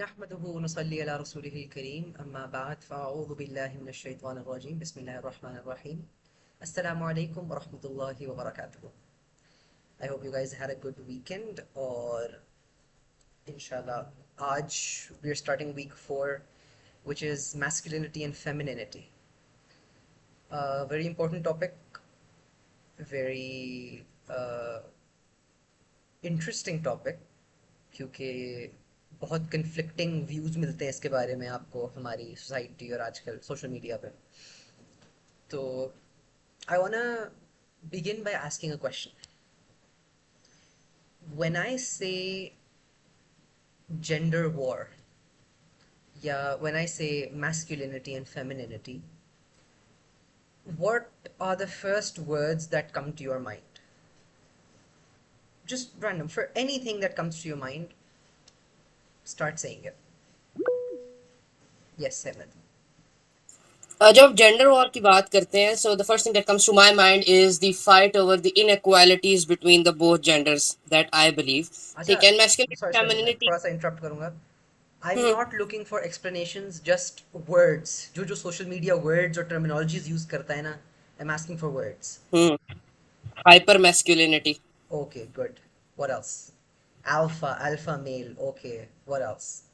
नहमदुहु व नुसल्ली अला रसूलिहिल करीम अम्मा बाद फ़अऊज़ु बिल्लाहि मिनश शैतानिर रजीम बिस्मिल्लाहिर रहमानिर रहीम अस्सलामु अलैकुम व रहमतुल्लाहि व बरकातुहू। I hope you guys had a good weekend और इंशाल्लाह आज we are starting week 4 which is masculinity and femininity. A very important topic, very interesting topic क्योंकि बहुत conflicting views मिलते हैं इसके बारे में आपको हमारी सोसाइटी और आजकल सोशल मीडिया पे। तो I wanna begin by asking a question. When I say gender war, yeah, when I say masculinity and femininity, what are the first words that come to your mind? Just random, for anything that comes to your mind, start saying it. Yes, Ahmed. जब gender war की बात करते हैं so the first thing that comes to my mind is the fight over the inequalities between the both genders that I believe अच्छा, ठीक है masculinity sorry, मैं femininity थोड़ा सा इंटरप्ट करूंगा. I'm not looking for explanations, just words. जो social media words और terminologies use करता है ना, I'm asking for words. Hyper masculinity Okay, good. What else? Alpha male. Okay, what else?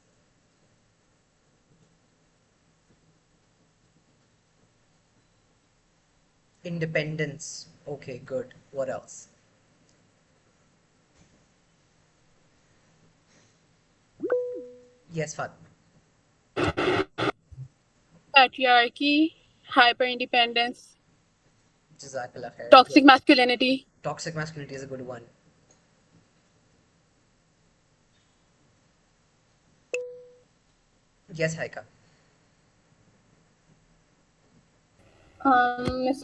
Independence. Okay, good. What else? Yes, Fatima. Patriarchy, hyper independence, Jazakallah khair. toxic Good. masculinity. Toxic masculinity is a good one. Yes, Haika.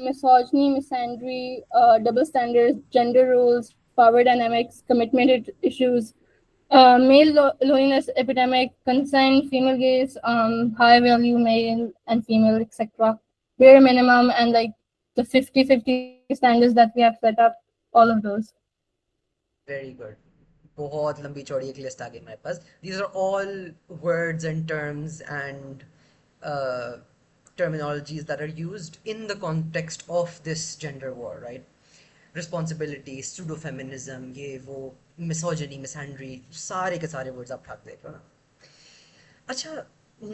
Misogyny, misandry, double standards, gender roles, power dynamics, commitment issues, male loneliness epidemic, consent, female gaze, high value male and female, etc. Bare minimum, and like the 50-50 standards that we have set up, all of those. Very good. बहुत लंबी चौड़ी एक list आ गई मेरे पास. These are all words and terms and uh, terminologies that are used in the context of this gender war, right? Responsibility, pseudo-feminism, ये वो, misogyny, misandry, सारे के सारे words आप ठाक देख रहे हो ना. अच्छा,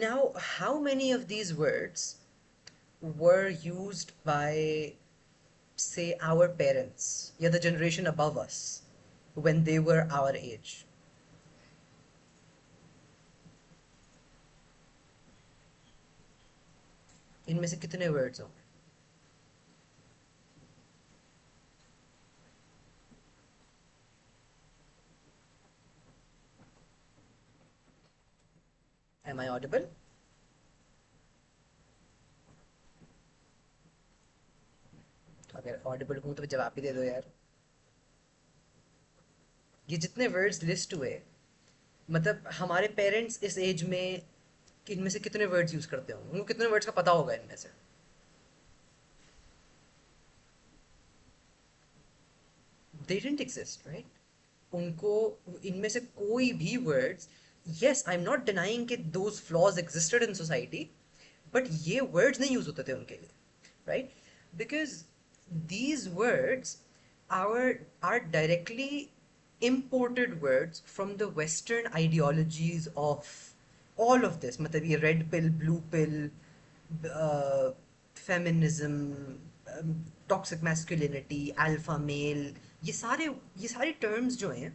now how many of these words were used by, say, our parents, yeah, the generation above us, when they were our age? इनमें से कितने words होंगे? Am I audible? अगर audible हूँ तो जवाब भी दे दो यार. ये जितने words list हुए, मतलब हमारे पेरेंट्स इस एज में इनमें से कितने वर्ड्स यूज करते होंगे, उनको कितने वर्ड्स का पता होगा इनमें से? They didn't exist, right? उनको इनमें से कोई भी words, yes, I'm not denying कि those flaws existed in society, but ये words नहीं यूज होते थे उनके लिए, right? Because these words are directly imported words from the western ideologies of all of this. मतलब ये red pill, blue pill, feminism, toxic masculinity, alpha male, ये सारे ये सारे terms जो हैं,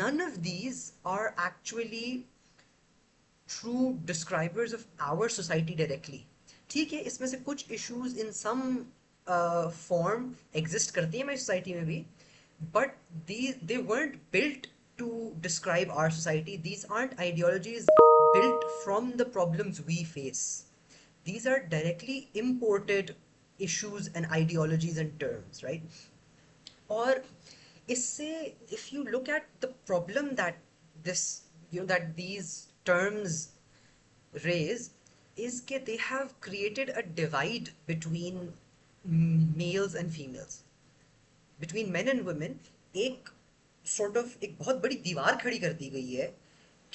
none of these are actually true describers of our society directly. ठीक है, इसमें से कुछ issues in some form exist करती हैं हमारी society में भी, but they weren't built to describe our society. These aren't ideologies built from the problems we face. These are directly imported issues and ideologies and terms, right? और इससे, if you look at the problem that this, that these terms raise, is that they have created a divide between males and females, between men and women. एक sort of एक बहुत बड़ी दीवार खड़ी कर दी गई है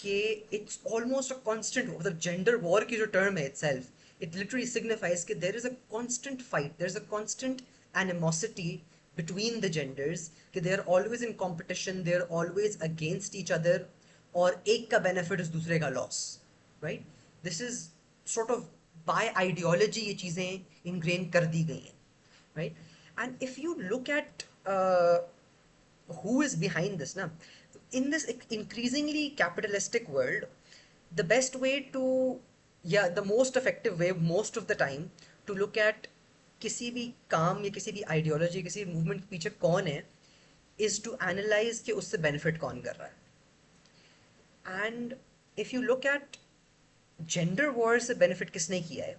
कि it's almost a constant, the gender war की जो term है itself, it literally signifies कि there is a constant fight, there's a constant animosity between the genders, कि they are always in competition, they are always against each other, और एक का benefit is दूसरे का loss, right? This is sort of by ideology ये चीज़ें ingrain कर दी गई हैं, right? And if you look at who is behind this now, in this increasingly capitalistic world, the best way to, yeah, the most effective way most of the time to look at किसी भी काम या किसी भी ideology किसी भी movement के पीछे कौन है is to analyze कि उससे benefit कौन कर रहा है. And if you look at gender war से benefit किसने किया है,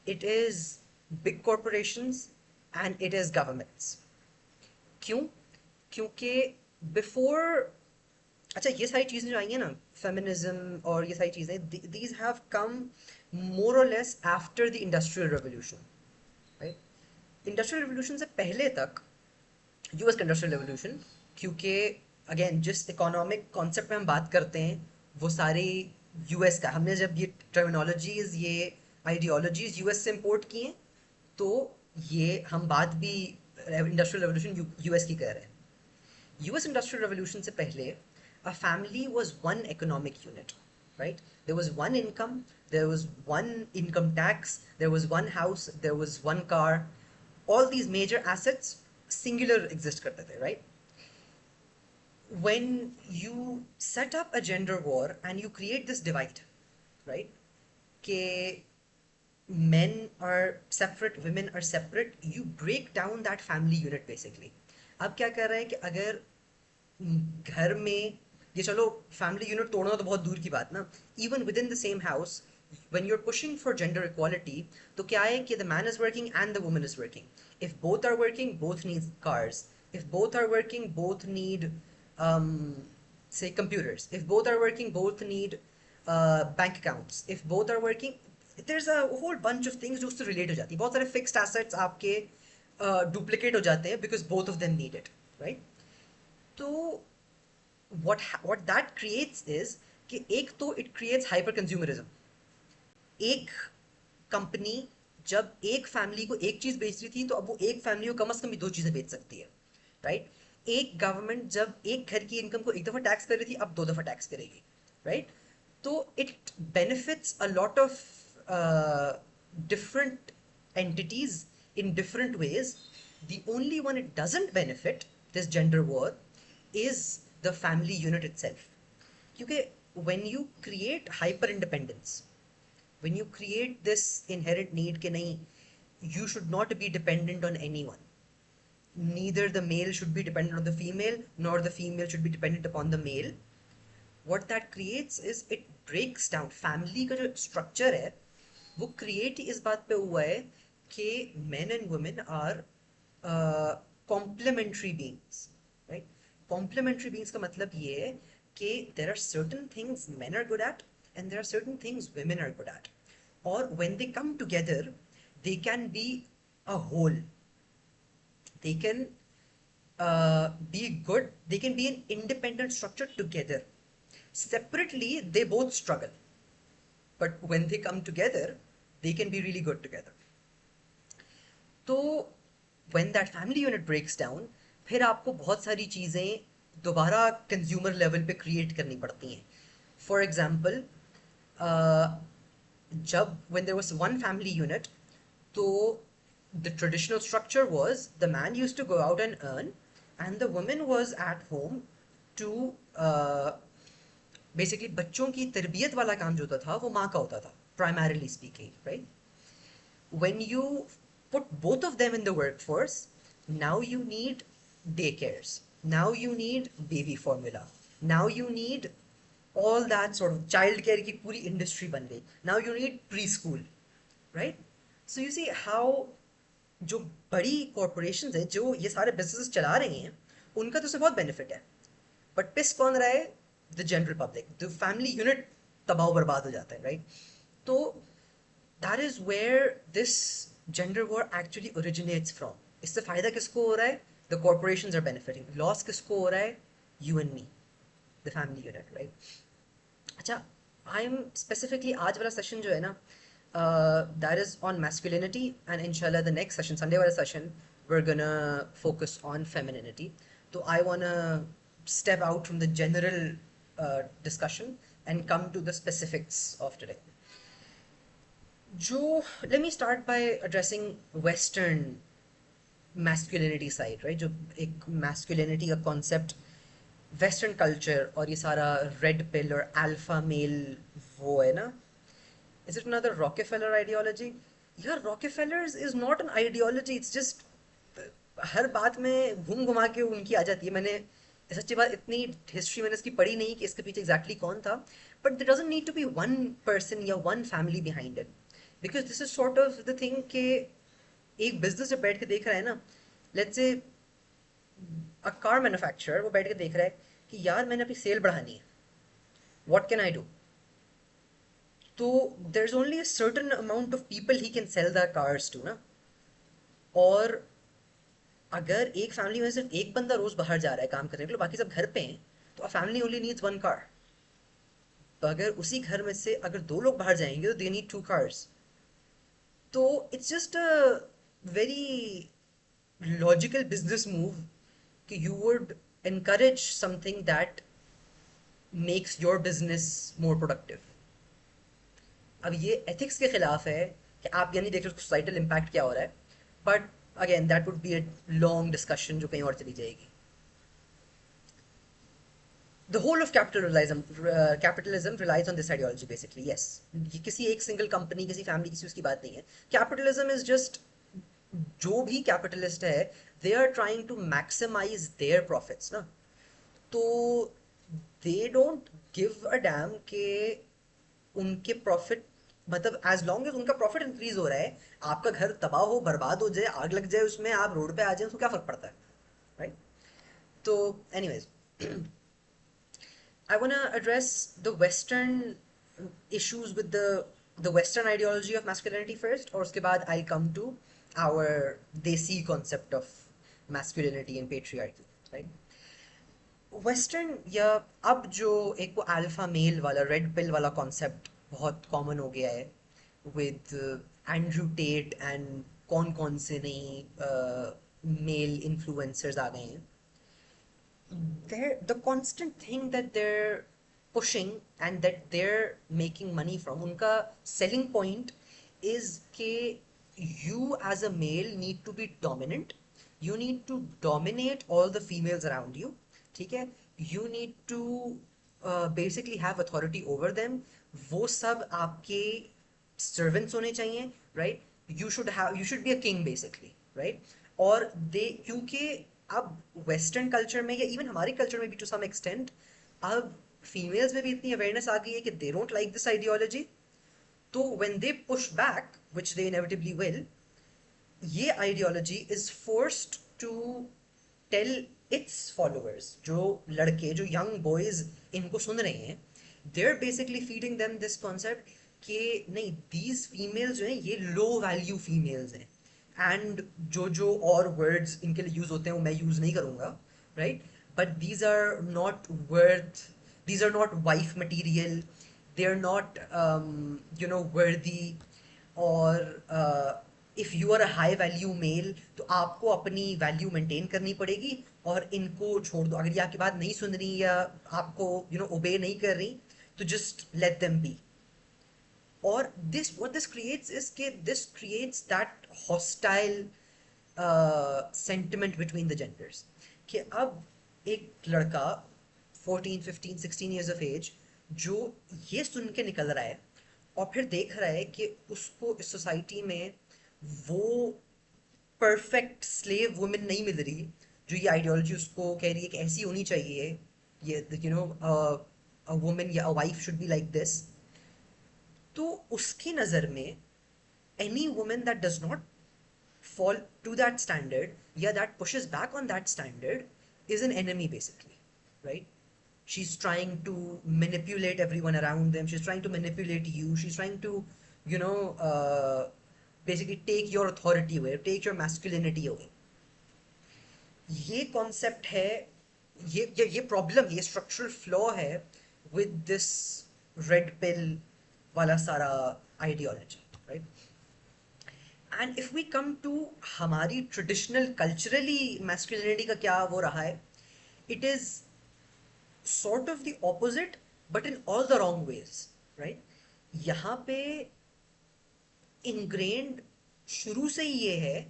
it is big corporations and it is governments. क्यों? क्योंकि before, अच्छा ये सारी चीज़ें जो आई हैं ना, फेमिनिज्म और ये सारी चीज़ें, these have come more or less after the industrial revolution, right? Industrial revolution से पहले तक, यूएस का इंडस्ट्रियल रेवोल्यूशन, क्योंकि अगेन जिस इकोनॉमिक कॉन्सेप्ट में हम बात करते हैं वो सारे यूएस का, हमने जब ये टर्मिनोलॉजीज ये आइडियोलॉजीज यूएस से इंपोर्ट किए हैं, तो ये हम बात भी इंडस्ट्रियल रेवोल्यूशन यूएस की कर रहे हैं. US Industrial Revolution से पहले a family was one economic unit, right? There was one income, there was one income tax, there was one house, there was one car. All these major assets singular exist करते थे, right? When you set up a gender war and you create this divide, right? कि men are separate, women are separate, you break down that family unit basically. अब क्या कर रहे हैं कि अगर घर में, ये चलो फैमिली यूनिट तोड़ना तो बहुत दूर की बात ना, even with in the same house when you're pushing for gender equality, तो क्या है कि the man is working and the woman is working. If both are working, both need cars. If both are working, both need say computers. If both are working, both need bank accounts. If both are working, there's a whole bunch of things जो उससे relate हो जाती है. बहुत सारे fixed assets आपके duplicate हो जाते हैं because both of them need it, right? तो what that creates is कि एक तो it creates hyper consumerism. एक कंपनी जब एक फैमिली को एक चीज बेच रही थी तो अब वो एक फैमिली को कम से कम भी दो चीजें बेच सकती है, राइट? एक गवर्नमेंट जब एक घर की इनकम को एक दफा टैक्स कर रही थी अब दो दफा टैक्स करेगी, राइट? तो it benefits a lot of different entities in different ways. The only one it doesn't benefit, this gender war, is the family unit itself. Because when you create hyper independence, when you create this inherent need कि नहीं, you should not be dependent on anyone. Neither the male should be dependent on the female, nor the female should be dependent upon the male. What that creates is it breaks down. Family का जो structure है वो create इस बात पे हुआ है कि men and women are complementary beings, right? Complementary beings का मतलब ये है कि there are certain things men are good at and there are certain things women are good at, or when they come together they can be a whole. They can be good, they can be an independent structure together. Separately they both struggle, but when they come together they can be really good together. तो when that family unit breaks down, फिर आपको बहुत सारी चीज़ें दोबारा consumer level पे create करनी पड़ती हैं. फॉर एग्जाम्पल, जब when there was one family unit, तो the traditional structure was the man used to go out and earn and the woman was at home to basically बच्चों की तरबियत वाला काम जो होता था वो माँ का होता था, primarily speaking, right? When you put both of them in the workforce, now you need daycares, now you need baby formula, now you need all that sort of child care की पूरी industry बन गई, now you need preschool, right? So you see how जो बड़ी corporations हैं जो ये सारे businesses चला रही हैं उनका तो उससे बहुत benefit है, but पिस कौन रहा है? The general public, the family unit तबाह बर्बाद हो जाता है, right? तो that is where this gender war actually originates from. इससे फायदा किसको हो रहा है? The corporations are benefiting. Loss किसको हो रहा है? You and me, the family unit, right? अच्छा, आई एम स्पेसिफिकली आज वाला सेशन जो है ना, that is on masculinity, and इंशाल्लाह द नेक्स्ट सेशन, संडे वाला session, we're gonna focus on femininity. So I wanna step out from the general discussion and come to the specifics of today. जो let me start by addressing Western masculinity side, right? जो एक masculinity का concept western culture और ये सारा red pill और alpha male वो है ना, is it another Rockefeller ideology? यार Rockefellers is not an ideology, it's just हर बात में घूम घुमा के उनकी आ जाती है। मैंने सच्ची बात इतनी हिस्ट्री मैंने इसकी पढ़ी नहीं कि इसके पीछे एग्जैक्टली कौन था, but there doesn't need to be one person या one family behind it, because this is sort of the thing कि एक बिजनेस जब बैठ के देख रहा है ना, let's say a car manufacturer वो बैठ के देख रहा है कि यार मैंने अपनी सेल बढ़ानी है, व्हाट कैन आई डू? तो there is only a certain amount of people he can sell the cars to ना। और अगर एक फैमिली में सिर्फ एक बंदा रोज बाहर जा रहा है काम करने के लिए, बाकी सब घर पे हैं, तो a family only needs one car. तो अगर उसी घर में से अगर दो लोग बाहर जाएंगे तो दे नीड टू कार्स। तो it's just a very logical business move कि you would encourage something that makes your business more productive. अब ये एथिक्स के खिलाफ है कि आप यानी देख रहे हो सोसाइटल इम्पैक्ट क्या हो रहा है, but again that would be a long discussion जो कहीं और चली जाएगी। The whole of capitalism relies on this ideology basically. Yes, ये किसी एक सिंगल कंपनी, किसी फैमिली, किसी उसकी बात नहीं है। कैपिटलिज्म इज जस्ट, जो भी कैपिटलिस्ट है, they are trying to maximise their profits ना। तो they don't give a damn के उनके प्रॉफिट, मतलब एज लॉन्ग एज उनका प्रॉफिट इंक्रीज हो रहा है, आपका घर तबाह हो, बर्बाद हो जाए, आग लग जाए उसमें, आप रोड पे आ जाए, उसको क्या फर्क पड़ता है, राइट? तो anyways, I want to address the Western issues with the Western ideology of masculinity first, और उसके बाद I'll come to our desi concept of masculinity and patriarchy, right? Western या अब जो एक वो अल्फा मेल वाला रेड पिल वाला कॉन्सेप्ट बहुत कॉमन हो गया है विद एंड्रू टेट एंड कौन कौन से नई मेल इन्फ्लुएंसर्स आ गए हैं, the constant thing that they're pushing and that they're making money from, unka selling point is ke you as a male need to be dominant, you need to dominate all the females around you, ठीक है? You need to basically have authority over them, वो सब आपके servants होने चाहिए, right? You should be a king basically, right? और दे क्योंकि अब वेस्टर्न कल्चर में या इवन हमारे कल्चर में भी टू सम एक्सटेंट अब फीमेल्स में भी इतनी अवेयरनेस आ गई है कि they don't like this ideology. तो when they push back, which they inevitably will, ये ideology is forced to tell its followers, जो लड़के, जो यंग बॉयज इनको सुन रहे हैं, they are basically feeding them this concept कि नहीं, दीज फीमेल्स जो हैं ये लो वैल्यू फीमेल्स हैं, एंड जो जो और वर्ड्स इनके लिए यूज होते हैं वो मैं यूज नहीं करूंगा, right? But these are not worth, these are not wife material, they are not worthy, और if you are a high value male तो आपको अपनी वैल्यू मेंटेन करनी पड़ेगी और इनको छोड़ दो, अगर ये आपकी बात नहीं सुन रही या आपको ओबे नहीं कर रही तो जस्ट लेट देम बी। और this what this creates is कि this creates that hostile sentiment between the genders, कि अब एक लड़का 14, 15, 16 years of age जो ये सुन के निकल रहा है और फिर देख रहा है कि उसको इस सोसाइटी में वो परफेक्ट स्लेव वुमेन नहीं मिल रही, जो ये आइडियोलॉजी उसको कह रही है कि ऐसी होनी चाहिए, ये अ वुमेन या a wife should be like this, तो उसकी नज़र में any woman that does not fall to that standard, yeah, that pushes back on that standard, is an enemy basically, right? She's trying to manipulate everyone around them, she's trying to manipulate you, she's trying to you know basically take your authority away, take your masculinity away. ये concept है, ये problem, ये structural flaw है with this red pill वाला सारा ideology, right? And if we come to हमारी traditional culturally masculinity का क्या वो रहा है, it is sort of the opposite but in all the wrong ways, right? यहाँ पे ingrained शुरू से ही ये है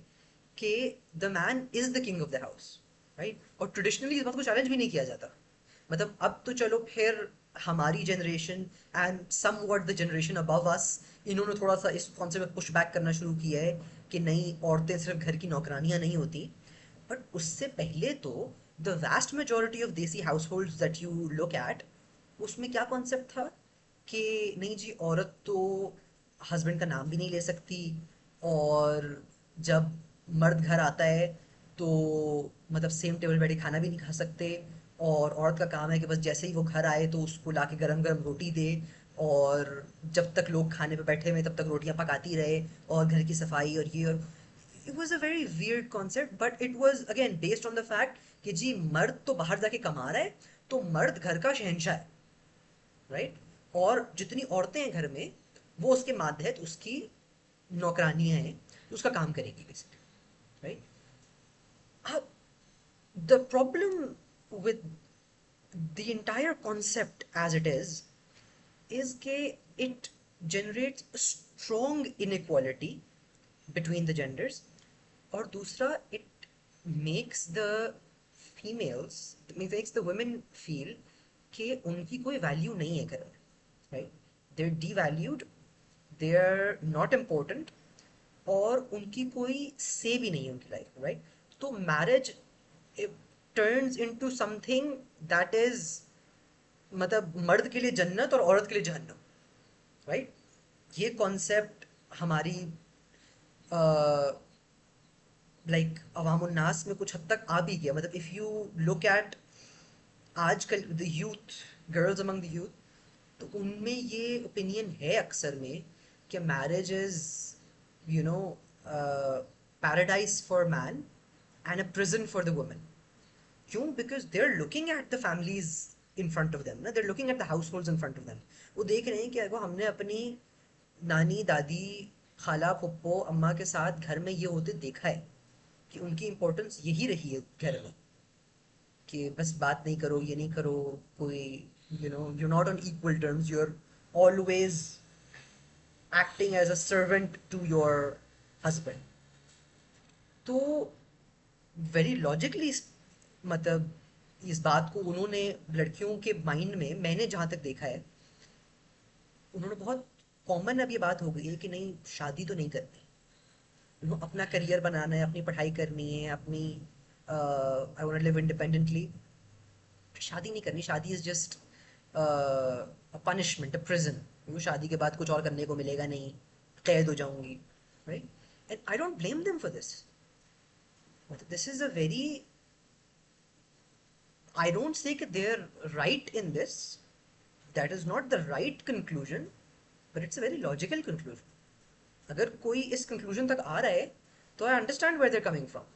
कि the man is the king of the house, right? और ट्रेडिशनली इस बात को चैलेंज भी नहीं किया जाता। मतलब अब तो चलो फिर हमारी generation and somewhat the generation above us, इन्होंने थोड़ा सा इस कॉन्सेप्ट में पुश बैक करना शुरू किया है कि नहीं, औरतें सिर्फ घर की नौकरानियां नहीं होती। बट उससे पहले तो द वैस्ट मेजोरिटी ऑफ देसी house holds that you look eight, उसमें क्या कॉन्सेप्ट था कि नहीं जी, औरत तो हस्बैंड का नाम भी नहीं ले सकती, और जब मर्द घर आता है तो मतलब सेम टेबल बैठे खाना भी नहीं खा सकते, और औरत का काम है कि बस जैसे ही वो घर आए तो उसको लाके गरम गरम रोटी दे, और जब तक लोग खाने पे बैठे हुए तब तक रोटियां पकाती रहे, और घर की सफाई और ये और it was a very weird concept, but it was again based on the fact कि जी मर्द तो बाहर जाके कमा रहा है, तो मर्द घर का शहंशाह है, राइट? और जितनी औरतें हैं घर में वो उसके मातहत उसकी नौकरानियां हैं, तो उसका काम करेगी बेसिकली, राइट? अब the problem with the entire concept as it is कि it generates a strong inequality between the genders, और दूसरा it makes the females, makes the women feel कि उनकी कोई वैल्यू नहीं है घर में, right? they're devalued, they're not important, और उनकी कोई से भी नहीं है उनकी लाइफ में, राइट? तो marriage turns into something that is, मतलब मर्द के लिए जन्नत और औरत के लिए जहन्नम, राइट? ये कॉन्सेप्ट हमारी लाइक अवामुन्नास में कुछ हद तक आ भी गया। मतलब इफ़ यू लुक एट आजकल the youth, girls among the youth, तो उनमें ये ओपिनियन है अक्सर में कि marriage is you know paradise for man and a prison for the women. क्यों? Because they are looking at the families in front of them ना, they are looking at the households in front of them. वो देख रहे हैं कि अगर हमने अपनी नानी दादी खाला फुप्पो अम्मा के साथ घर में ये होते देखा है कि उनकी इम्पोर्टेंस यही रही है घर में, कि बस बात नहीं करो, ये नहीं करो, कोई you're not on equal terms, you're always acting as a servant to your husband। तो वेरी लॉजिकली मतलब इस बात को उन्होंने लड़कियों के माइंड में, मैंने जहाँ तक देखा है, उन्होंने बहुत कॉमन अब ये बात हो गई है कि नहीं, शादी तो नहीं करनी, अपना करियर बनाना है, अपनी पढ़ाई करनी है, अपनी I want to live independently, शादी नहीं करनी। शादी is just a punishment, a prison. वो शादी के बाद कुछ और करने को मिलेगा नहीं, कैद हो जाऊंगी, right? And I don't blame them for this. This is a very, I don't say that they're right in this. That is not the right conclusion, but it's a very logical conclusion. अगर कोई इस conclusion तक आ रहा है, तो I understand where they're coming from.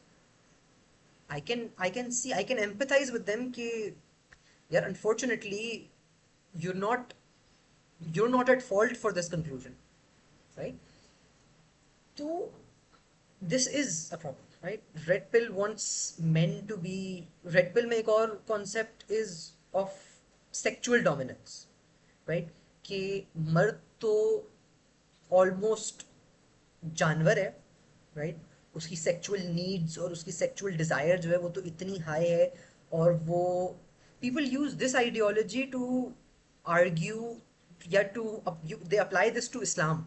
I can see, I can empathize with them कि यार unfortunately you're not you're not at fault for this conclusion, right? So this is a problem, right? Red pill wants men to be, red pill में एक और concept is of sexual dominance, right? कि मर्द तो almost जानवर है, right? उसकी sexual needs और उसकी सेक्सुअल डिजायर जो है वो तो इतनी हाई है, और वो people use this ideology to argue, या to they apply this to Islam,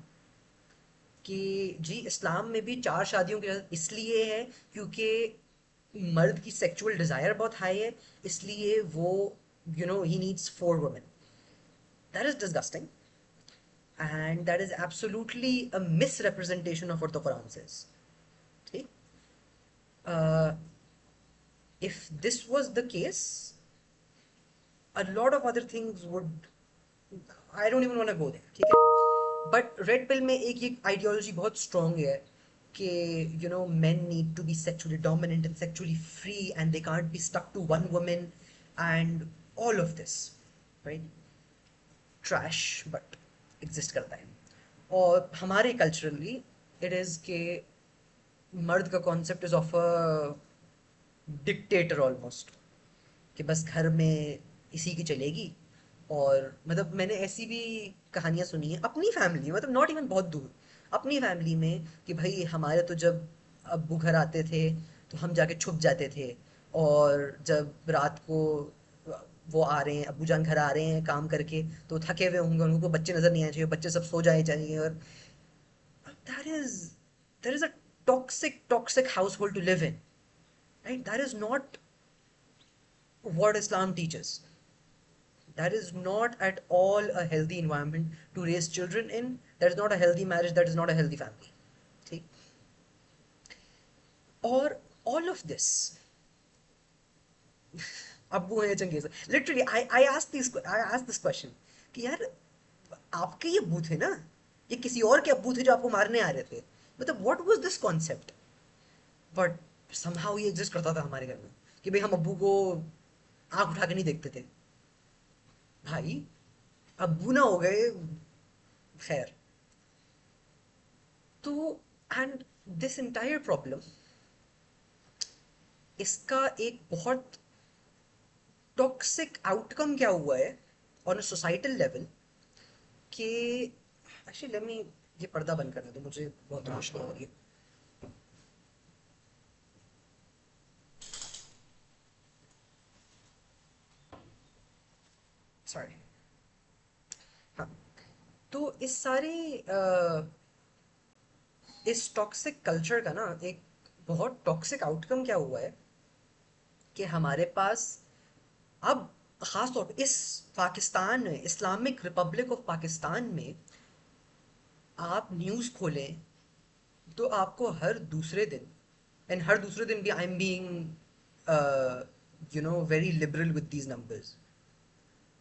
कि जी इस्लाम में भी 4 शादियों की इसलिए है क्योंकि मर्द की सेक्सुअल डिजायर बहुत हाई है, इसलिए वो he needs 4 women. That is disgusting, and that is absolutely a misrepresentation of what the Quran says. Okay? Uh, if this was the case, a lot of other things would, I don't even want to go there, ठीक है? But red pill में एक ये ideology बहुत strong है कि men need to be sexually dominant and sexually free, and they can't be stuck to one woman, and all of this, right? Trash but exist करता है। और हमारे कल्चरली इट इज़ के मर्द का concept is of a dictator almost, कि बस घर में इसी की चलेगी। और मतलब मैंने ऐसी भी कहानियां सुनी है अपनी फैमिली, मतलब नॉट इवन बहुत दूर, अपनी फैमिली में, कि भाई हमारे तो जब अब्बू घर आते थे तो हम जाके छुप जाते थे, और जब रात को वो आ रहे हैं, अब्बू जान घर आ रहे हैं काम करके, तो थके हुए होंगे, उनको बच्चे नजर नहीं आने चाहिए, बच्चे सब सो जाए चाहिए। और that is that is a toxic household to live in, right? That is not what Islam teaches. That is not at all a healthy environment to raise children in. That is not a healthy marriage. That is not a healthy family. ठीक? और all of this, अब्बू है Changez, literally I asked this question कि यार आपके ये अब्बू थे ना, ये किसी और के अब्बू थे जो आपको मारने आ रहे थे, मतलब what was this concept? But somehow ये एग्जिस्ट करता था हमारे घर में, कि भाई हम अब्बू को आंख उठा के नहीं देखते थे। भाई अब्बू ना हो गए, खैर। तो एंड दिस इंटायर प्रॉब्लम, इसका एक बहुत टॉक्सिक आउटकम क्या हुआ है ऑन अ सोसाइटल लेवल, कि एक्चुअली लेट मी, ये पर्दा बंद करने दो, मुझे बहुत मुश्किल हो रही है। सॉरी। हाँ, तो इस टॉक्सिक कल्चर का ना एक बहुत टॉक्सिक आउटकम क्या हुआ है, कि हमारे पास अब खास तौर पे इस पाकिस्तान में, इस्लामिक रिपब्लिक ऑफ पाकिस्तान में, आप न्यूज़ खोलें तो आपको हर दूसरे दिन, एंड हर दूसरे दिन भी I am being very liberal with these numbers,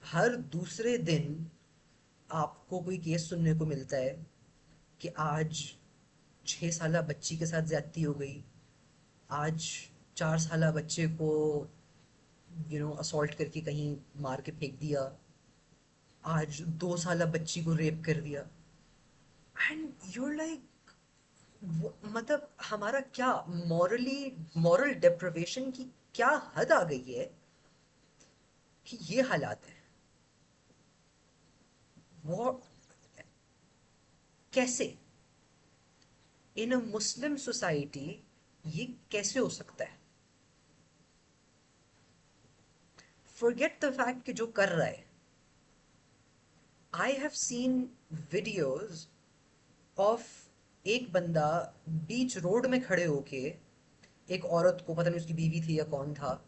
हर दूसरे दिन आपको कोई केस सुनने को मिलता है कि आज 6 साला बच्ची के साथ ज्यादती हो गई, आज 4 साला बच्चे को असॉल्ट करके कहीं मार के फेंक दिया, आज 2 साला बच्ची को रेप कर दिया। एंड यूर लाइक, मतलब हमारा क्या मॉरल डेप्रिवेशन की क्या हद आ गई है कि ये हालात है। वो कैसे इन अ मुस्लिम सोसाइटी ये कैसे हो सकता है? फॉरगेट द फैक्ट कि जो कर रहा है, I have seen videos of एक बंदा बीच रोड में खड़े होके एक औरत को, पता नहीं उसकी बीवी थी या कौन था,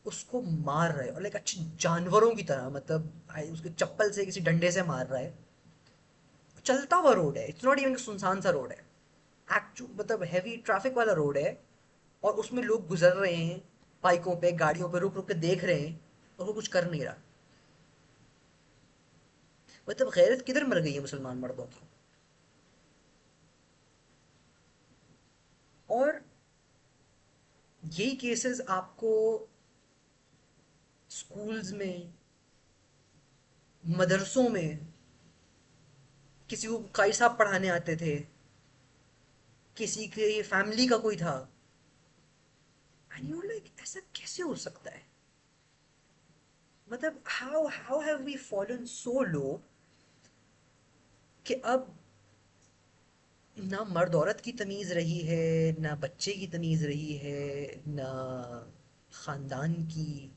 उसको मार रहा है, और लाइक अच्छे जानवरों की तरह, मतलब उसके चप्पल से किसी डंडे से मार रहा है। चलता हुआ रोड है, इट्स नॉट इवन सुनसान सा रोड है, एक्चुअल मतलब हैवी ट्रैफिक वाला रोड है, और उसमें लोग गुजर रहे हैं, बाइकों पे गाड़ियों पे रुक रुक के देख रहे हैं, और वो कुछ कर नहीं रहा। मतलब गैरत किधर मर गई है मुसलमान मर्दों की? और यही केसेस आपको स्कूल्स में, मदरसों में, किसी को कारी साहब पढ़ाने आते थे, किसी के फैमिली का कोई था, एंड यू लाइक ऐसा कैसे हो सकता है? मतलब हाउ हैव वी फॉलन सो लो कि अब ना मर्द औरत की तमीज़ रही है, ना बच्चे की तमीज़ रही है, ना ख़ानदान की,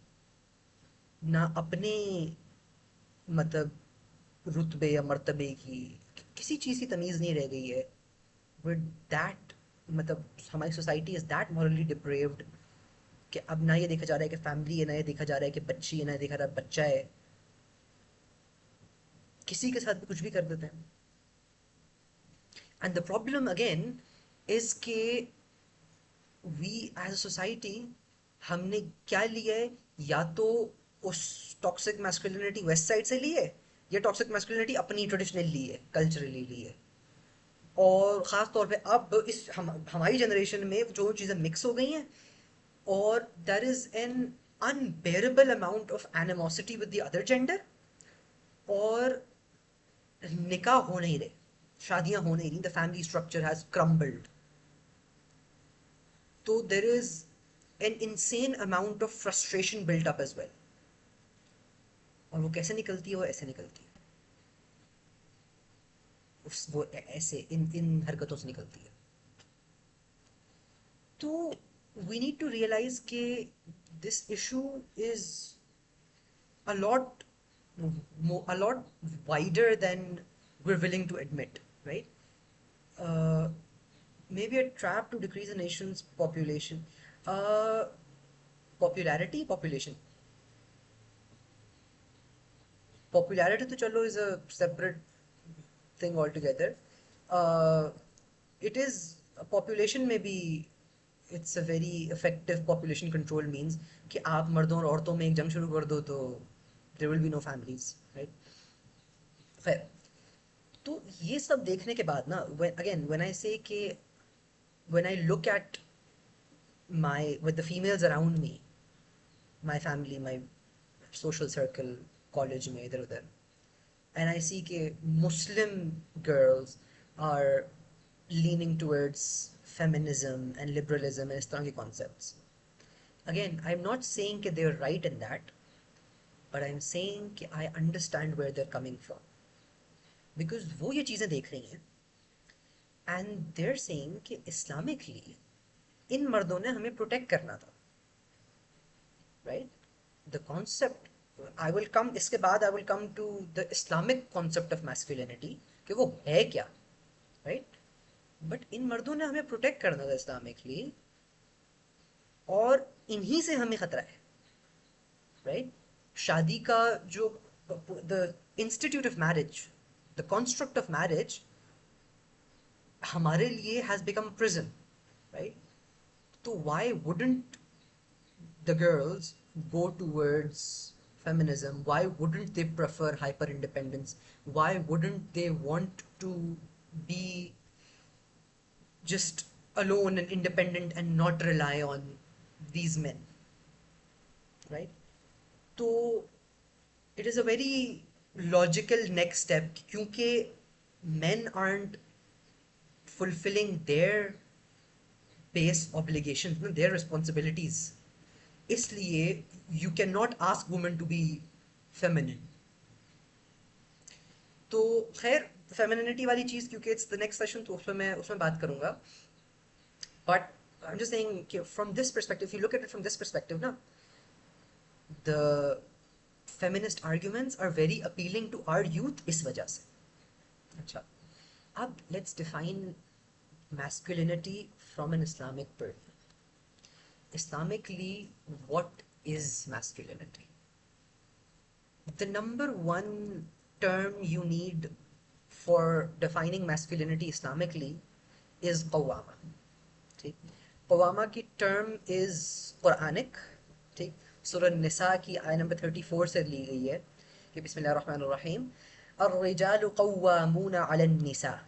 ना अपने मतलब रुतबे या मर्तबे की, किसी चीज़ की तमीज़ नहीं रह गई है। विद दैट, मतलब हमारी society is that morally deprived कि अब ना ये देखा जा रहा है कि फैमिली है, ना ये देखा जा रहा है कि बच्ची है, ना ये देखा जा रहा है बच्चा है, किसी के साथ भी कुछ भी कर देते हैं। And the problem again is के वी एज अ सोसाइटी, हमने क्या लिया है, या तो उस टॉक्सिक मैस्कुलिनिटी वेस्ट साइड से ली है, या टॉक्सिक मैस्कुलिनिटी अपनी ट्रेडिशनल ली है, कल्चरली ली है। और ख़ास तौर पे अब हमारी जनरेशन में जो चीज़ें मिक्स हो गई हैं, और there is an unbearable amount of animosity with the other gender, और निकाह हो नहीं रहे, शादियां हो नहीं रही, the family structure has crumbled, तो there is an insane amount of frustration built up as well, और वो कैसे निकलती है? वो ऐसे निकलती है, वो ऐसे इन इन हरकतों से निकलती है। तो वी नीड टू रियलाइज कि this issue is a lot a lot wider than we're willing to admit, right? uh, Maybe a trap to decrease a nation's population, uh, population popularity to chalo is a separate thing altogether. uh, it is a population, maybe it's a very effective population control means कि आप मर्दों और औरतों में एक जंग शुरू कर दो तो there will be no families, right? खैर, तो ये सब देखने के बाद ना, when I say कि when I look at with the females around me, my family, my social circle, college में इधर उधर, and I see कि Muslim girls are leaning towards feminism and liberalism and इस तरह के concepts. Again, I'm not saying that they're right in that, but I'm saying कि I understand where they're coming from. Because वो ये चीज़ें देख रही हैं, and they're saying कि Islamically इन मर्दों ने हमें protect करना था, right? The concept, I will come, इसके बाद I will come to the Islamic concept of masculinity कि वो है क्या, right? But इन मर्दों ने हमें protect करना था Islamically, और इन्हीं से हमें खतरा है, right? शादी का जो the institute of marriage, the construct of marriage हमारे लिए has become prison, right? तो why wouldn't the girls go towards feminism? Why wouldn't they prefer hyper independence? Why wouldn't they want to be just alone and independent and not rely on these men, right? So it is a very logical next step क्योंकि men aren't fulfilling their base obligations, their responsibilities, इसलिए you cannot ask women to be feminine. तो खैर femininity वाली चीज़ क्योंकि it's the next session, तो उसमें बात करूंगा, but I am just saying कि from this perspective, you look at it from this perspective ना, the feminist arguments are very appealing to our youth इस वजह से. अच्छा, अब let's define masculinity from an Islamic point. Islamically, what is masculinity? The number one term you need for defining masculinity Islamically is qawwama. ठीक, qawwama की term is Quranic. ठीक, सूरह निसा की आयत नंबर 34 से ली गई है कि बिस्मिल्लाहिर्रहमानिर्रहीम ar-rijalu qawwamuna 'ala an-nisa,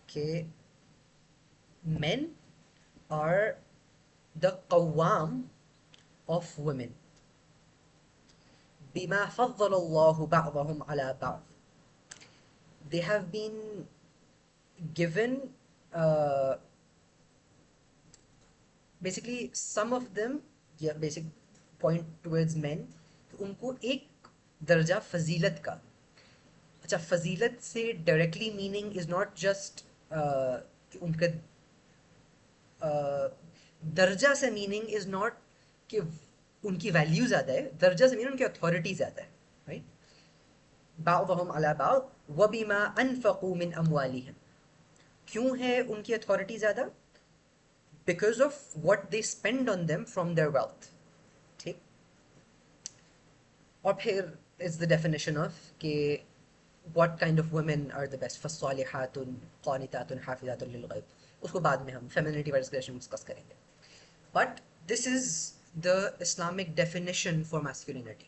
कि men are the qawwam of women. Bima faddala Allahu ba'dahum ala ba'd. They have been given basically some of them, yeah, basic point towards men, उनको एक दर्जा फजीलत का. अच्छा, फजीलत से directly meaning is not just उनका दर्जा से मीनिंग इज नॉट कि उनकी वैल्यू ज़्यादा है, दर्जा से मीनिंग उनकी अथॉरिटी ज़्यादा है, राइट? बाअदहुम अला बाअद वबिमा अनफक़ू मिन अमवालिहिम. क्यों है उनकी अथॉरिटी ज़्यादा? Because of what they spend on them from their wealth. ठीक, और फिर इज द डेफिनेशन ऑफ कि what kind of women are the best, फस्सालिहातुन क़ानितातुन हाफ़िज़ातुन लिल-ग़ैब. उसको बाद में हम फेमिनिटी वाइज डिस्कशन डिस्कस करेंगे. But this is the Islamic definition for masculinity.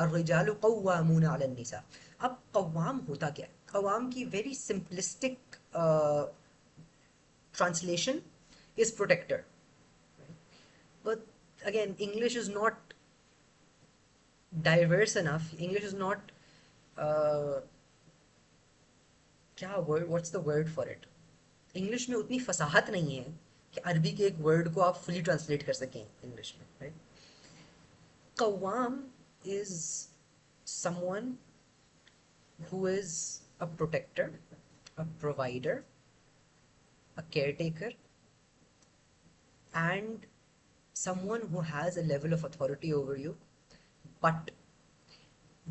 अर्रिजालु क़व्वामूना अला निसा. अब क़व्वाम होता क्या है? क़व्वाम की very simplistic translation is protector. But again, English is not diverse enough, English is not क्या word, what's the word for it, English में उतनी फसाहत नहीं है कि अरबी के एक वर्ड को आप फुली ट्रांसलेट कर सकें इंग्लिश में, राइट? कवाम is someone who is a protector, a provider, a caretaker, and someone who has a level of authority over you. But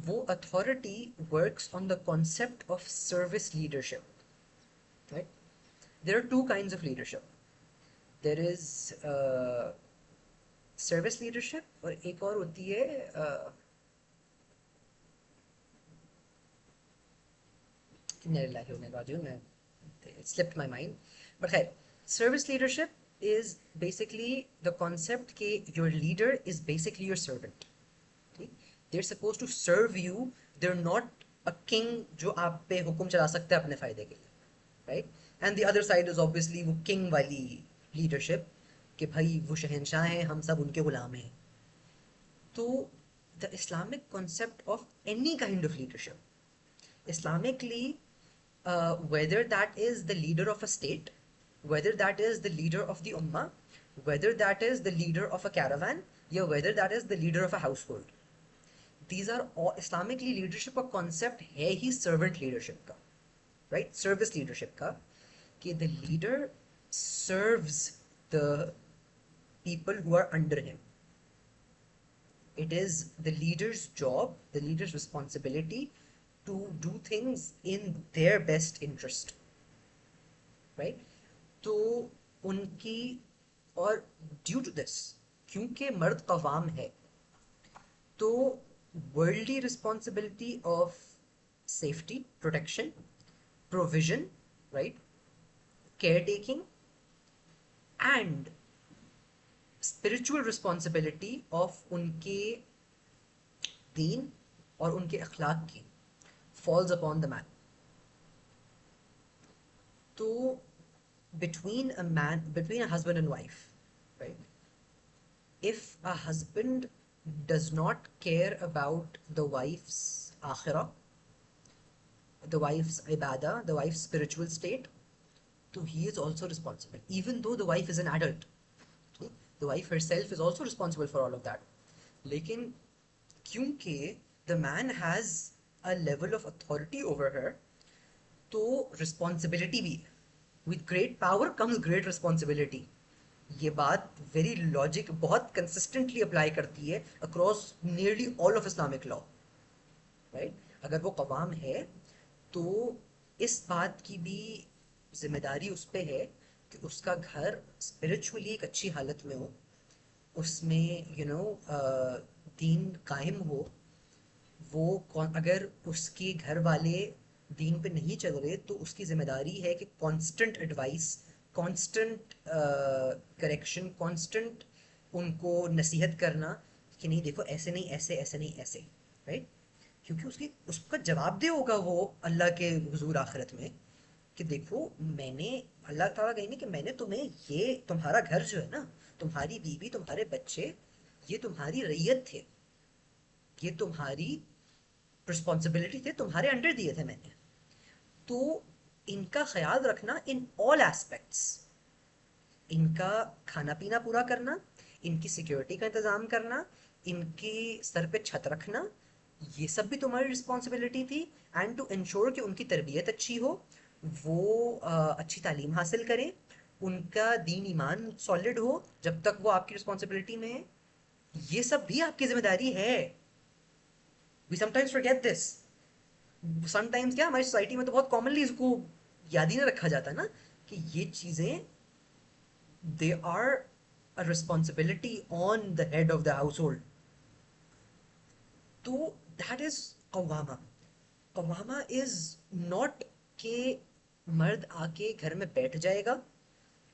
वो authority works on the concept of service leadership, right? There are two kinds of leadership. There is service leadership और एक और होती है it slipped my mind. But hey, service leadership is basically the concept that your leader is basically your servant. Okay? They're supposed to serve you. They're not a king जो आप पे हुक्म चला सकते हैं अपने फायदे के लिए, right? And the other side is obviously वो king वाली leadership कि भाई वो शहंशाह हैं, हम सब उनके गुलाम हैं. तो the Islamic concept of any kind of leadership, Islamically, whether that is the leader of a state, whether that is the leader of the ummah, whether that is the leader of a caravan, or whether that is the leader of a household. These are all Islamically leadership का concept है ही servant leadership का, right? Service leadership का कि the leader serves the people who are under him. It is the leader's job, the leader's responsibility to do things in their best interest, right? तो उनकी, और due to this, क्योंकि मर्द कवाम है, तो worldly responsibility of safety, protection, provision, right, caretaking, and spiritual responsibility of उनके दीन और उनके अखलाक की falls upon the man. So between a husband and wife, right? If a husband does not care about the wife's akhirah, the wife's ibadah, the wife's spiritual state, so he is also responsible, even though the wife is an adult. Okay? The wife herself is also responsible for all of that. Lekin kyunki the man has a level of authority over her, तो responsibility भी, with great power comes great responsibility. ये बात very logic बहुत consistently apply करती है across nearly all of Islamic law, right? अगर वो कवाम है तो इस बात की भी जिम्मेदारी उस पे है कि उसका घर spiritually एक अच्छी हालत में हो, उसमें दीन कायम हो. वो अगर उसके घर वाले दीन पे नहीं चल रहे तो उसकी जिम्मेदारी है कि constant advice, constant correction, constant उनको नसीहत करना कि नहीं देखो ऐसे नहीं, ऐसे ऐसे नहीं, ऐसे, राइट? क्योंकि उसका जवाबदेह होगा वो अल्लाह के हुजूर आखिरत में कि देखो मैंने, अल्लाह ताला कहेंगे कि मैंने तुम्हें, ये तुम्हारा घर जो है ना, तुम्हारी बीवी, तुम्हारे बच्चे, ये तुम्हारी रैयत थे, ये तुम्हारी रिस्पॉन्सिबिलिटी थे, तुम्हारे अंडर दिए थे मैंने, तो इनका ख्याल रखना इन ऑल एस्पेक्ट्स. इनका खाना पीना पूरा करना, इनकी सिक्योरिटी का इंतज़ाम करना, इनके सर पे छत रखना, ये सब भी तुम्हारी रिस्पॉन्सिबिलिटी थी. एंड टू इंश्योर कि उनकी तरबियत अच्छी हो, वो अच्छी तालीम हासिल करें, उनका दीन ईमान सॉलिड हो जब तक वो आपकी रिस्पॉन्सिबिलिटी में है, ये सब भी आपकी जिम्मेदारी है. We sometimes forget this. Sometimes क्या हमारी सोसाइटी में तो बहुत कॉमनली इसको याद ही ना रखा जाता ना कि ये चीज़ें they are a responsibility on the head of the household. तो that is कवामा. कवामा is not कि मर्द आके घर में बैठ जाएगा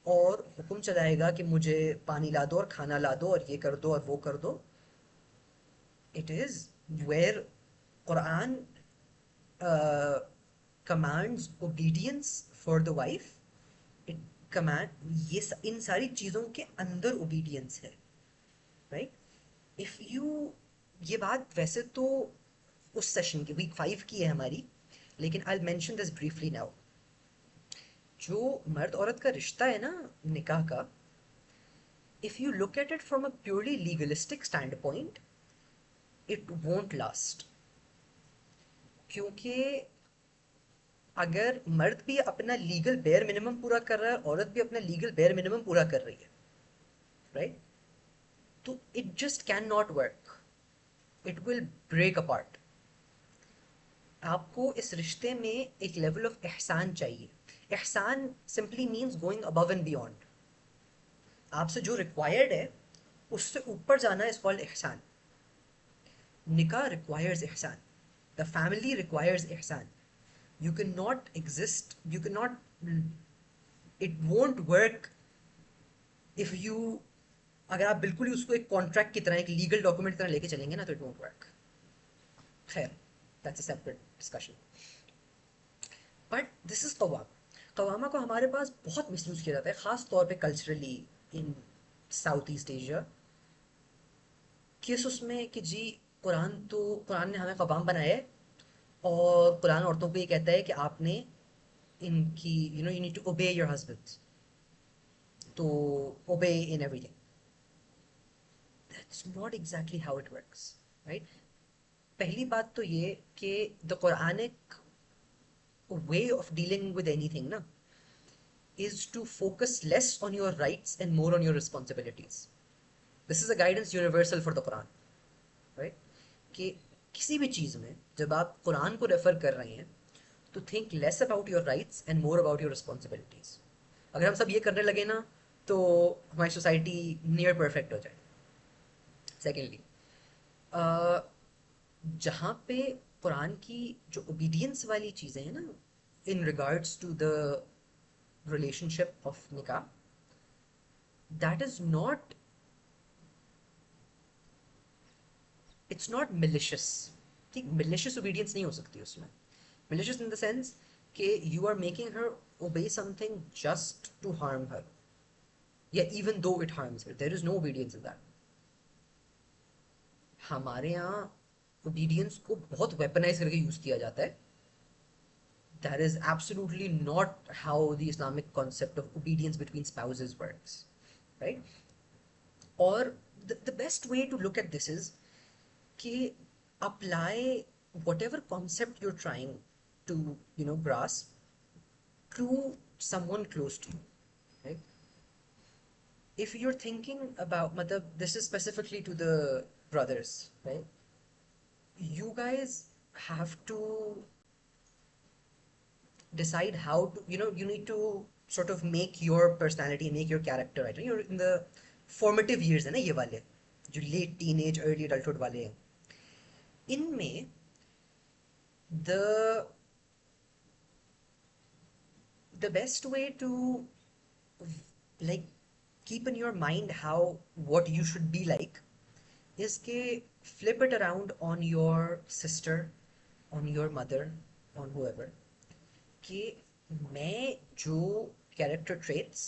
और हुक्म चलाएगा कि मुझे पानी ला दो और खाना ला दो और ये कर दो और वो कर दो. It is where Quran commands obedience for the wife. It ये इन सारी चीज़ों के अंदर obedience है, right? If you, ये बात वैसे तो उस सेशन की, वीक 5 की है हमारी, लेकिन I mention this briefly now. जो मर्द औरत का रिश्ता है ना निकाह का, if you look at it from a purely legalistic standpoint, it won't last. क्योंकि अगर मर्द भी अपना लीगल बेयर मिनिमम पूरा कर रहा है, औरत भी अपना लीगल बेयर मिनिमम पूरा कर रही है, राइट, तो it just can not work, it will break apart. आपको इस रिश्ते में एक लेवल ऑफ एहसान चाहिए। एहसान simply means going above and beyond. आपसे जो रिक्वायर्ड है उससे ऊपर जाना इज कॉल्ड एहसान। निकाह रिक्वायर्स एहसान, द फैमिली रिक्वायर्स एहसान। You cannot exist, you cannot, it won't work if you, अगर आप बिल्कुल ही उसको एक कॉन्ट्रैक्ट की तरह, एक लीगल डॉक्यूमेंट की तरह लेके चलेंगे ना, तो इट वोंट वर्क। खैर, that's a separate discussion. But this is कवामा। कवामा को हमारे पास बहुत मिसयूज किया जाता है, खास तौर पे कल्चरली इन साउथ ईस्ट एशिया। किस उसमें कि जी कुरान ने हमें कवाम बनाया है, और कुरान औरतों को ये कहता है कि आपने इनकी, you know, you need to obey your husbands, तो obey in everything. That's not exactly how it works, right. पहली बात तो ये कि the Quranic way of dealing with anything ना is to focus less on your rights and more on your responsibilities. This is a guidance universal for the Quran, right? कि किसी भी चीज़ में जब आप कुरान को रेफर कर रहे हैं तो think less about your rights and more about your responsibilities. अगर हम सब ये करने लगे ना तो हमारी सोसाइटी नियर परफेक्ट हो जाए। सेकेंडली, जहाँ पे कुरान की जो ओबीडियंस वाली चीज़ें हैं ना, in regards to the relationship of निकाह, that is not, it's not malicious. ठीक, मिलिशियस ओबीडियंस नहीं हो सकती उसमें। मिलिशियस इन द सेंस कि you are making her obey something just to harm her, या even though it harms her, there is no obedience in that. हमारे यहाँ obedience को बहुत वेपनाइज करके यूज किया जाता है। That is absolutely not how the Islamic concept of obedience between spouses works, right? Or the best way to look at this is कि apply whatever concept you're trying to, you know, grasp to someone close to you, right? If you're thinking about, matlab, this is specifically to the brothers, right? You guys have to decide how to, you know, you need to sort of make your personality, make your character, right? You're in the formative years है ना ये वाले, जो late teenage early adulthood वाले हैं, इनमें the the best way to, like, keep in your mind how, what you should be like, is ke flip it around on your sister, on your mother, on whoever, कि मैं जो character traits,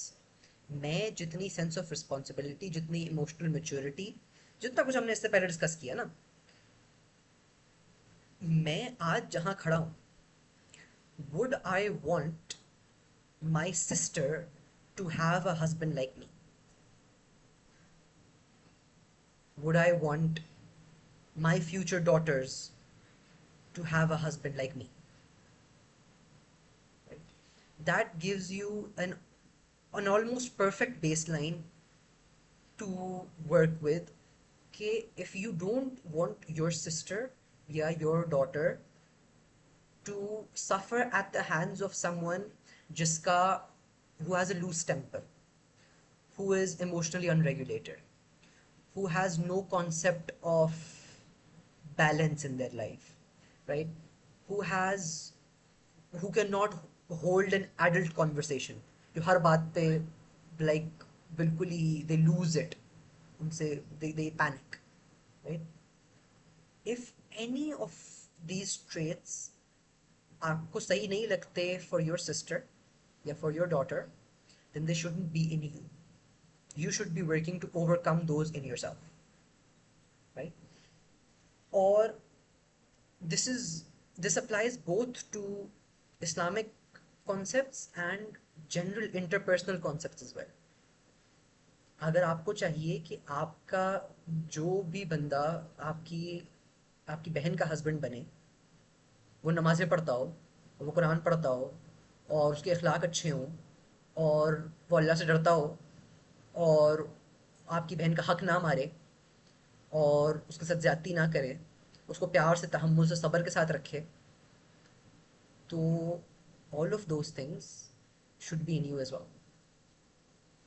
मैं जितनी sense of responsibility, जितनी emotional maturity, जितना कुछ हमने इससे पहले डिस्कस किया ना, मैं आज जहाँ खड़ा हूँ, would I want my sister to have a husband like me? Would I want my future daughters to have a husband like me? That gives you an almost perfect baseline to work with. कि if you don't want your sister या your daughter to suffer at the hands of someone जिसका, who has a loose temper, who is emotionally unregulated, who has no concept of balance in their life, right? Who cannot hold an adult conversation, जो हर बात पे like बिल्कुल ही they lose it, उनसे they panic, right? If any of these traits आपको सही नहीं लगते for your sister या for your daughter, then they shouldn't be in you. You should be working to overcome those in yourself, right? और this is this applies both to Islamic concepts and general interpersonal concepts as well. अगर आपको चाहिए कि आपका जो भी बंदा आपकी आपकी बहन का हस्बैंड बने, वो नमाज़ें पढ़ता हो, वो कुरान पढ़ता हो, और उसके अखलाक अच्छे हों, और वो अल्लाह से डरता हो, और आपकी बहन का हक ना मारे, और उसके साथ ज़्यादती ना करे, उसको प्यार से, तहम्मुल से, सब्र के साथ रखे, तो all of those things should be in you as well.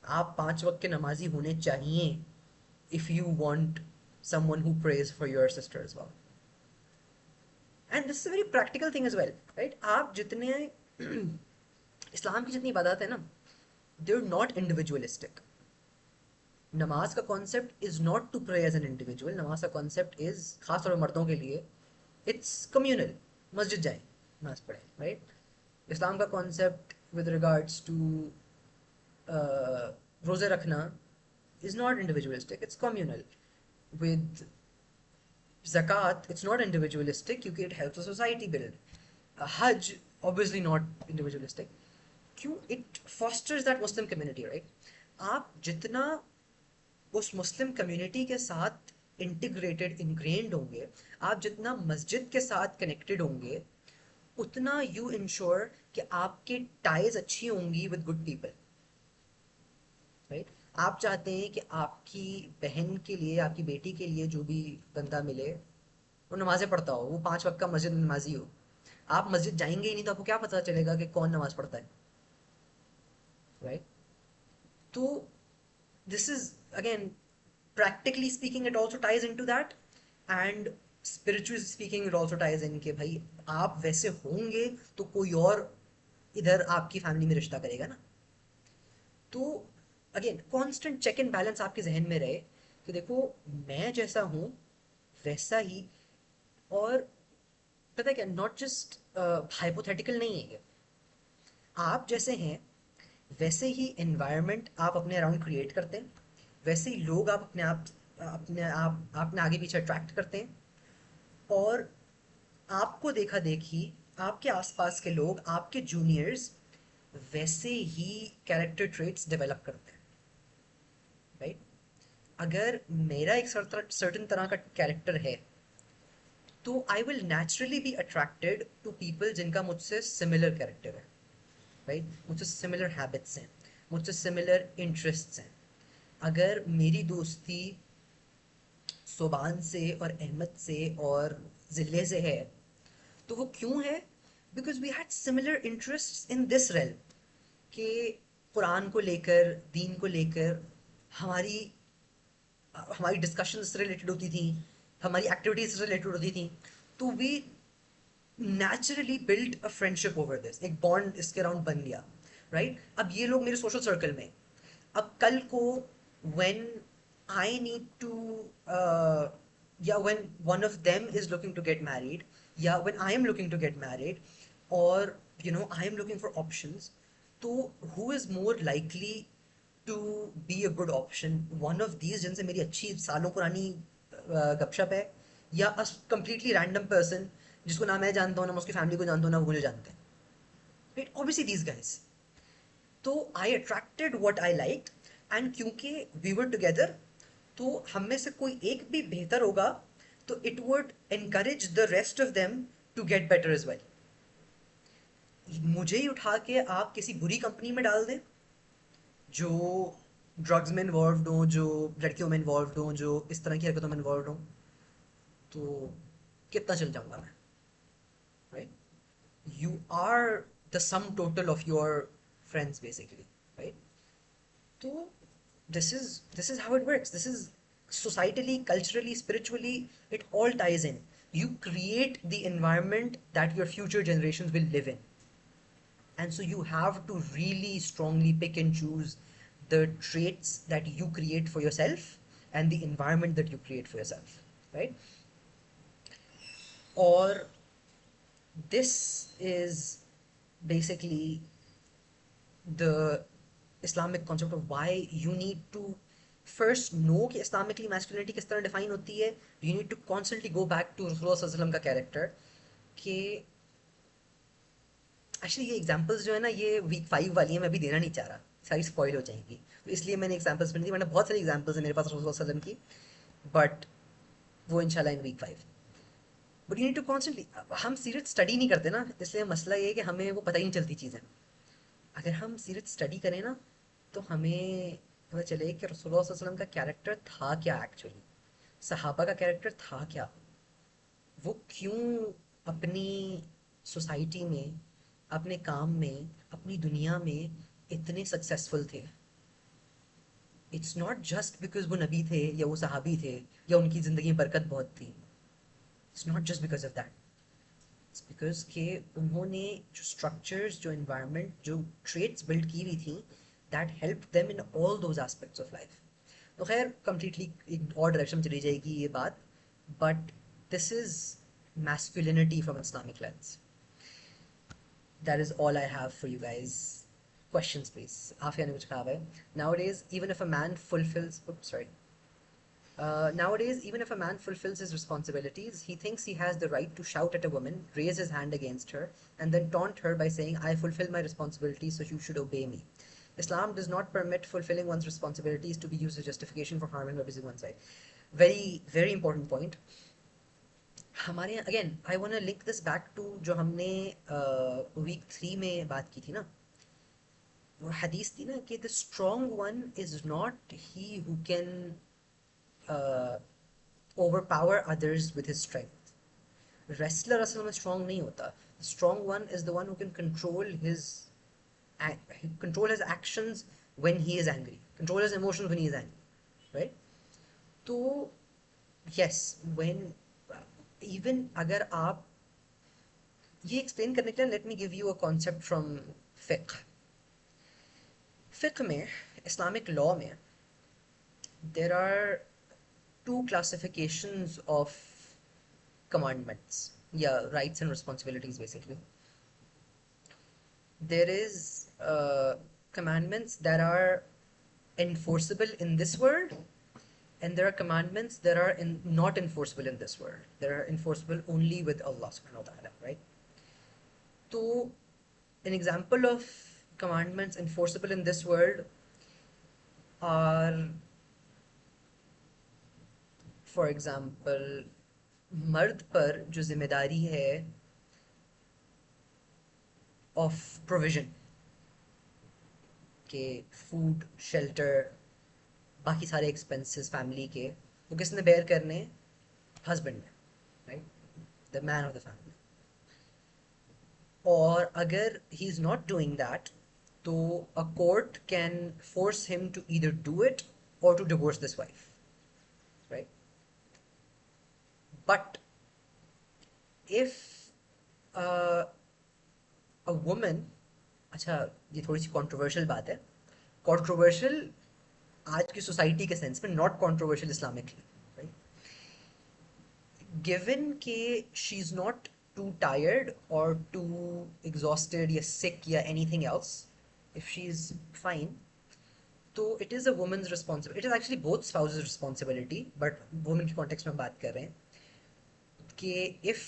आप 5 वक्त के नमाजी होने चाहिए if you want someone who prays for your sister as well. And this is a very practical thing as well, right? आप जितने इस्लाम की जितनी इबादत है ना, they're not individualistic. नमाज का concept is not to pray as an individual. नमाज का कॉन्सेप्ट इज, खास तौर पर मर्दों के लिए, इट्स कम्युनल. मस्जिद जाएं, नमाज पढ़ें, राइट? इस्लाम का कॉन्सेप्ट विद रिगार्ड्स टू रोज़े रखना is not individualistic, it's communal. With zakat, it's not individualistic क्योंकि it helps the society build. Hajj, obviously not individualistic. क्यों? It fosters that Muslim community, right? आप जितना उस मुस्लिम कम्युनिटी के साथ integrated, ingrained होंगे, आप जितना मस्जिद के साथ कनेक्टेड होंगे, उतना यू इंश्योर कि आपके टाइज अच्छी होंगी विद गुड पीपल, राइट? आप चाहते हैं कि आपकी बहन के लिए, आपकी बेटी के लिए जो भी बंदा मिले वो नमाज़ें पढ़ता हो, वो 5 वक्त का मस्जिद नमाजी हो. आप मस्जिद जाएंगे ही नहीं तो आपको क्या पता चलेगा कि कौन नमाज पढ़ता है, राइट? तो this is again, practically speaking, it also ties into that, and spiritually speaking it also ties in कि भाई आप वैसे होंगे तो कोई और इधर आपकी फैमिली में रिश्ता करेगा ना. तो again constant check and balance आपके जहन में रहे कि देखो, मैं जैसा हूँ वैसा ही. और पता है क्या, नॉट जस्ट हाइपोथेटिकल नहीं है ये. आप जैसे हैं वैसे ही एनवायरनमेंट आप अपने अराउंड क्रिएट करते हैं, वैसे ही लोग आप अपने आगे पीछे अट्रैक्ट करते हैं, और आपको देखा देखी आपके आसपास के लोग, आपके जूनियर्स, वैसे ही कैरेक्टर ट्रेट्स डेवलप करते हैं, राइट? अगर मेरा एक सर्टन तरह का कैरेक्टर है तो I will naturally be attracted to people जिनका मुझसे सिमिलर कैरेक्टर है, राइट? मुझसे सिमिलर हैबिट्स हैं, मुझसे सिमिलर इंटरेस्ट्स हैं. अगर मेरी दोस्ती सोबान से और अहमद से और जिले से है, तो वो क्यों है? Because we had similar interests in this rail, कि कुरान को लेकर, दीन को लेकर हमारी हमारी डिस्कशन से रिलेटेड होती थी, हमारी एक्टिविटीज से रिलेटेड होती थी. तो we naturally build a friendship over this, एक बॉन्ड इसके अराउंड बन गया, राइट? अब ये लोग मेरे सोशल सर्कल में, अब कल को when I need to when one of them is looking to get married, when I am looking to get married, or I am looking for options, तो who is more likely to be a good option? One of these जिनसे मेरी अच्छी सालों पुरानी गपशप है, या a completely random person जिसको ना मैं जानता हूँ, ना मैं उसकी फैमिली को जानता हूँ, ना वो मुझे जानते हैं, right? Obviously these guys. तो I attracted what I liked, and क्योंकि वी वर टुगेदर, तो हम में से कोई एक भी बेहतर होगा तो it would encourage the rest of them to get better as well. मुझे ही उठा के आप किसी बुरी कंपनी में डाल दें जो ड्रग्स में इन्वॉल्व हो, जो लड़कियों में इन्वॉल्व हो, जो इस तरह की हरकतों में इन्वॉल्व हो, तो कितना चल जाऊंगा मैं, right? You are the sum total of your friends basically, right? तो this is how it works. This is societally, culturally, spiritually, it all ties in. You create the environment that your future generations will live in, and so you have to really strongly pick and choose the traits that you create for yourself and the environment that you create for yourself, right? Or this is basically the Islamic concept of why you need to first know कि Islamically masculinity किस तरह define होती है. You need to constantly go back to Rasulullah sallallahu alaihi wasallam का character, कि actually ये examples जो है ना, ये वीक 5 वाली है, मैं अभी देना नहीं चाह रहा, सारी स्पॉइल हो जाएंगी, तो इसलिए मैंने एग्जांपल्स बनी थी, वरना बहुत सारी एग्जांपल्स है मेरे पास रसूल सल्लल्लाहु अलैहि वसल्लम की, बट वो इंशाल्लाह in week 5। But you need to constantly, हम सीरत स्टडी नहीं करते ना, इसलिए मसला ये है कि हमें वो पता ही नहीं चलती चीज़ें। अगर हम सीरत स्टडी करें ना, तो हमें पता चले कि रसूलुल्लाह सल्लल्लाहु अलैहि वसल्लम का कैरेक्टर था क्या एक्चुअली, सहाबा का कैरेक्टर था क्या, वो क्यों अपनी सोसाइटी में, अपने काम में, अपनी दुनिया में इतने सक्सेसफुल थे। इट्स नॉट जस्ट बिकॉज वो नबी थे या वो सहाबी थे या उनकी ज़िंदगी में बरकत बहुत थी। It's not just because of that, it's because के उन्होंने जो स्ट्रक्चर्स, जो इन्वायरमेंट, जो ट्रेड्स बिल्ड की हुई थी, that help them in all those aspects of life. तो खैर कंप्लीटली एक और डायरेक्शन में चली जाएगी ये बात, but this is masculinity from Islamic lens. That is all I have for you guys. Questions, please. Afia ne kuch kaha hai. Nowadays, even if a man fulfills, oops, sorry. Nowadays, even if a man fulfills his responsibilities, he thinks he has the right to shout at a woman, raise his hand against her, and then taunt her by saying, I fulfill my responsibilities, so you should obey me. Islam does not permit fulfilling one's responsibilities to be used as justification for harming or abusing one's wife. Very, very important point. हमारे यहाँ again I want to link this back to जो हमने week 3 में बात की थी ना, वो हदीस थी ना कि the strong one is not he who can overpower others with his strength. Wrestler असल में strong नहीं होता. The strong one is the one who can control his actions when he is angry, control his emotions when he is angry, right? तो yes, when even अगर आप ये explain करने के लिए, let me give you a concept from फिक्र. फिक्र में, इस्लामिक लॉ में, there are two classifications of commandments, yeah, rights and responsibilities basically. There is commandments that are enforceable in this world, and there are commandments that are not enforceable in this world. They are enforceable only with Allah subhanahu wa ta'ala, right? So an example of commandments enforceable in this world are, for example, मर्द पर जो जिम्मेदारी है of provision के, food, shelter, बाकी सारे expenses family के, वो किसने बेयर करने? हस्बैंड ने, right, the man of the family. और अगर he is not doing that, तो a court can force him to either do it और to divorce this wife, right? But if a woman, अच्छा ये थोड़ी सी controversial बात है, कंट्रोवर्शियल आज की सोसाइटी के सेंस में, not controversial Islamically, right? Given के she is not too tired और टू एग्जॉस्टेड या सिक या anything else, if she is fine, तो it is a woman's responsibility. It is actually both spouses responsibility, but women के context में बात कर रहे हैं कि if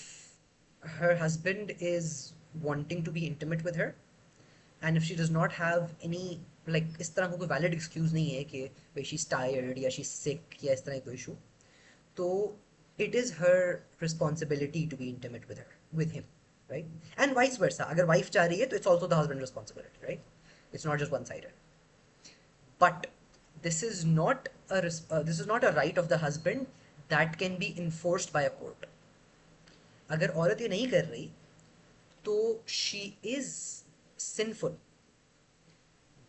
her husband is wanting to be intimate with her, and if she does not have any, like, इस तरह का कोई valid excuse नहीं है कि भाई she's tired या she's sick या इस तरह का कोई issue, तो it is her responsibility to be intimate with him, right? And vice versa, अगर wife चाह रही है तो it's also the husband's responsibility, right? It's not just one sided. But this is not a right of the husband that can be enforced by a court. अगर औरत ये नहीं कर रही तो शी इज सिंफुल,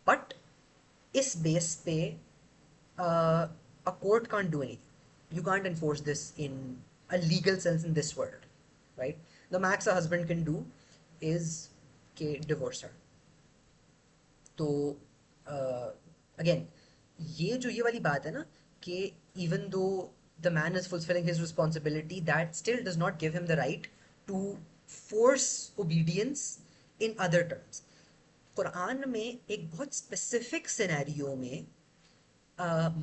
बट इस base पे a court can't do anything. You can't enforce this in a legal sense in this world, right? The max a husband can do is के डिवोर्स हर. तो अगेन ये वाली बात है ना कि even though the man is fulfilling his responsibility, that still does not give him the right to force obedience in other terms. Quran में एक बहुत स्पेसिफिक सिनेरियो में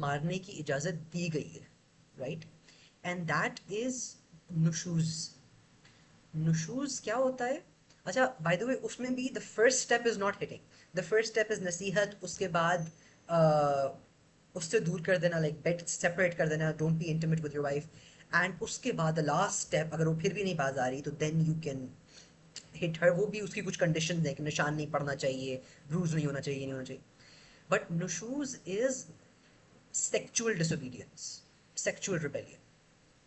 मारने की इजाज़त दी गई है, राइट? एंड दैट इज नुशूज. नुशूज क्या होता है? अच्छा, बाय द वे, उसमें भी the first step is not hitting, the first step is नसीहत, उसके बाद उससे दूर कर देना, लाइक बेड सेपरेट कर देना, don't be intimate with your wife, and उसके बाद द लास्ट स्टेप, अगर वो फिर भी नहीं बाज आ रही तो देन यू कैन हिट हर। वो भी उसकी कुछ कंडीशन है कि निशान नहीं पड़ना चाहिए, ब्रूज नहीं होना चाहिए, नहीं होना चाहिए। बट नुशूज is sexual disobedience, sexual rebellion,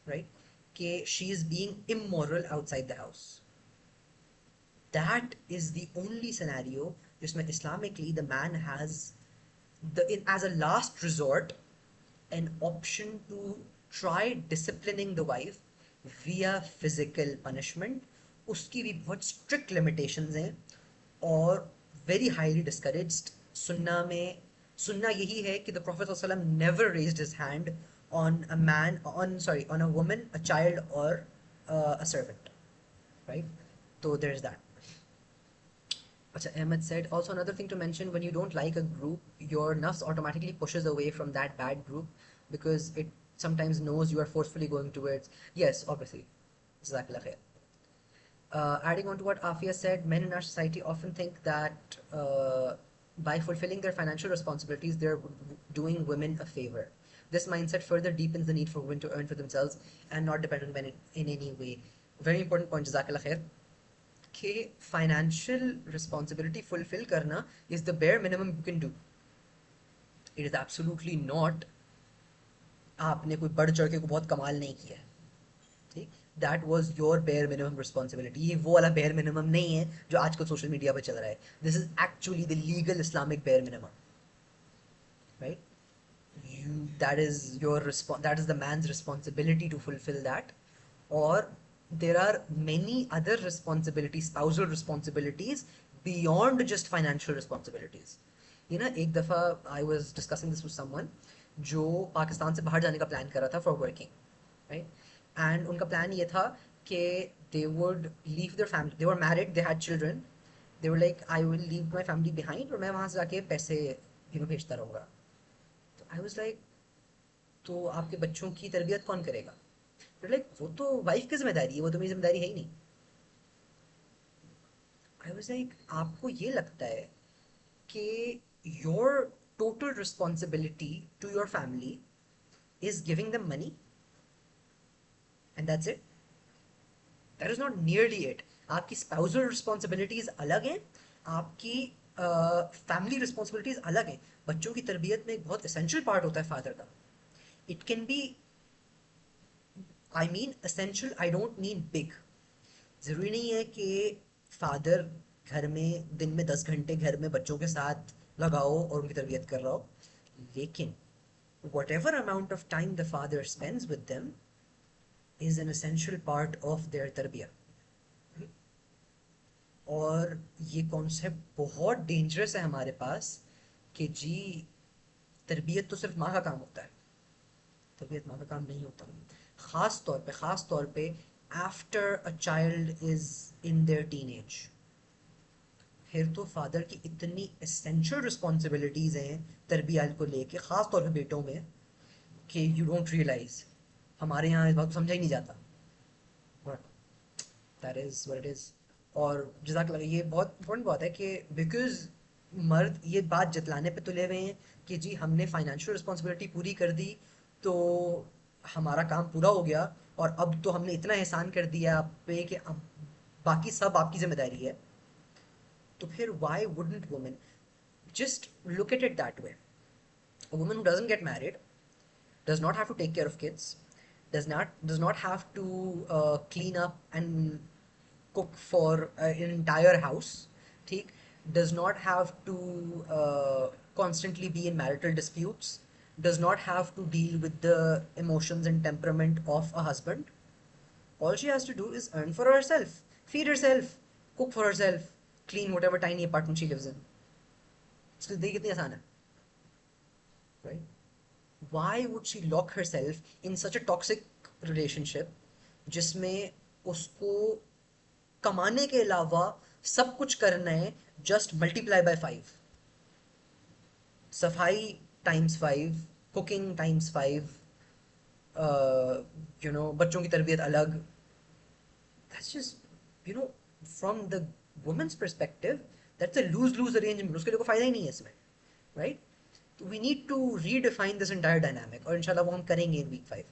right? Ke she is being immoral outside the house. That is the only scenario जिसमें Islamically the man has as a last resort an option to try disciplining the wife via physical punishment. उसकी भी बहुत strict limitations हैं और very highly discouraged. सुन्ना यही है कि the Prophet ﷺ never raised his hand on a man, on a woman, a child, or a servant, right? So there's that. Acha, Ahmed said, also another thing to mention, when you don't like a group, your nafs automatically pushes away from that bad group because it sometimes knows you are forcefully going towards. Yes, obviously. Jazakallah khair. Adding on to what Afia said, men in our society often think that by fulfilling their financial responsibilities, they're doing women a favor. This mindset further deepens the need for women to earn for themselves and not depend on men in any way. Very important point, Jazakallah khair. कि financial responsibility fulfil करना is the bare minimum you can do. It is absolutely not आपने कोई बढ़ चढ़ के को बहुत कमाल नहीं किया है, ठीक? That was your bare minimum responsibility. ये वो वाला बेयर मिनिमम नहीं है जो आजकल सोशल मीडिया पर चल रहा है. This is actually the legal Islamic bare minimum, right? You, that is your that is the man's responsibility to fulfill that. Or there are many other responsibilities, spousal responsibilities, beyond just financial responsibilities. You know, एक दफ़ा I was discussing this with someone जो पाकिस्तान से बाहर जाने का plan कर रहा था for working, right? And उनका प्लान ये था कि they would leave their family, they were married, they had children, they were like, I will leave my family behind और मैं वहाँ से जाके पैसे भेजता रहूँगा. तो I was like, तो आपके बच्चों की तरबियत कौन करेगा? लाइक वो तो वाइफ की जिम्मेदारी है, वो तो मेरी जिम्मेदारी है ही नहीं. आई वाज लाइक, आपको ये लगता है कि your total responsibility to your family is giving them money and that's it? That is not nearly it. आपकी स्पाउसल रिस्पॉन्सिबिलिटीज अलग हैं, आपकी फैमिली रिस्पॉन्सिबिलिटीज अलग हैं. बच्चों की तरबियत में एक बहुत एसेंशियल पार्ट होता है फादर का. It can be, I mean essential, I don't mean big. ज़रूरी नहीं है कि फादर घर में दिन में 10 घंटे घर में बच्चों के साथ लगाओ और उनकी तरबियत कर रहा हो, लेकिन whatever amount of time the father spends with them is an essential part of their तरबिया. और ये कॉन्सेप्ट बहुत डेंजरस है हमारे पास कि जी तरबियत तो सिर्फ माँ का काम होता है. तरबियत माँ का काम नहीं होता. ख़ास तौर पे after a child is in their teenage, फिर तो फादर की इतनी एसेंशियल रिस्पॉन्सिबिलिटीज़ हैं तरबियत को लेके, ख़ास तौर पे बेटों में, कि यू डोंट रियलाइज. हमारे यहाँ इस बात को समझा ही नहीं जाता. That is what it is. और जज़ाकल्लाह, ये बहुत इंपॉर्टेंट बात है कि बिकॉज मर्द ये बात जतलाने पे तुले हुए हैं कि जी हमने फाइनेंशियल रिस्पॉन्सिबिलिटी पूरी कर दी तो हमारा काम पूरा हो गया और अब तो हमने इतना एहसान कर दिया आप पे कि अब बाकी सब आपकी जिम्मेदारी है. तो फिर why wouldn't women just look at it that way? A woman who doesn't get married does not have to take care of kids, does not have to clean up and cook for an entire house, ठीक? Does not have to constantly be in marital disputes, does not have to deal with the emotions and temperament of a husband. All she has to do is earn for herself, feed herself, cook for herself, clean whatever tiny apartment she lives in. इसकी जिंदगी कितनी आसान है, right? Why would she lock herself in such a toxic relationship जिसमें उसको कमाने के अलावा सब कुछ करना है, just multiply by 5. सफाई times 5, कुकिंग times 5, बच्चों की तरबियत अलग. That's just you know, from the woman's perspective, that's a lose-lose arrangement. उसके लिए कोई फायदा ही नहीं है इसमें, right? We need to redefine this entire dynamic, और इंशाल्लाह वो हम करेंगे in week 5.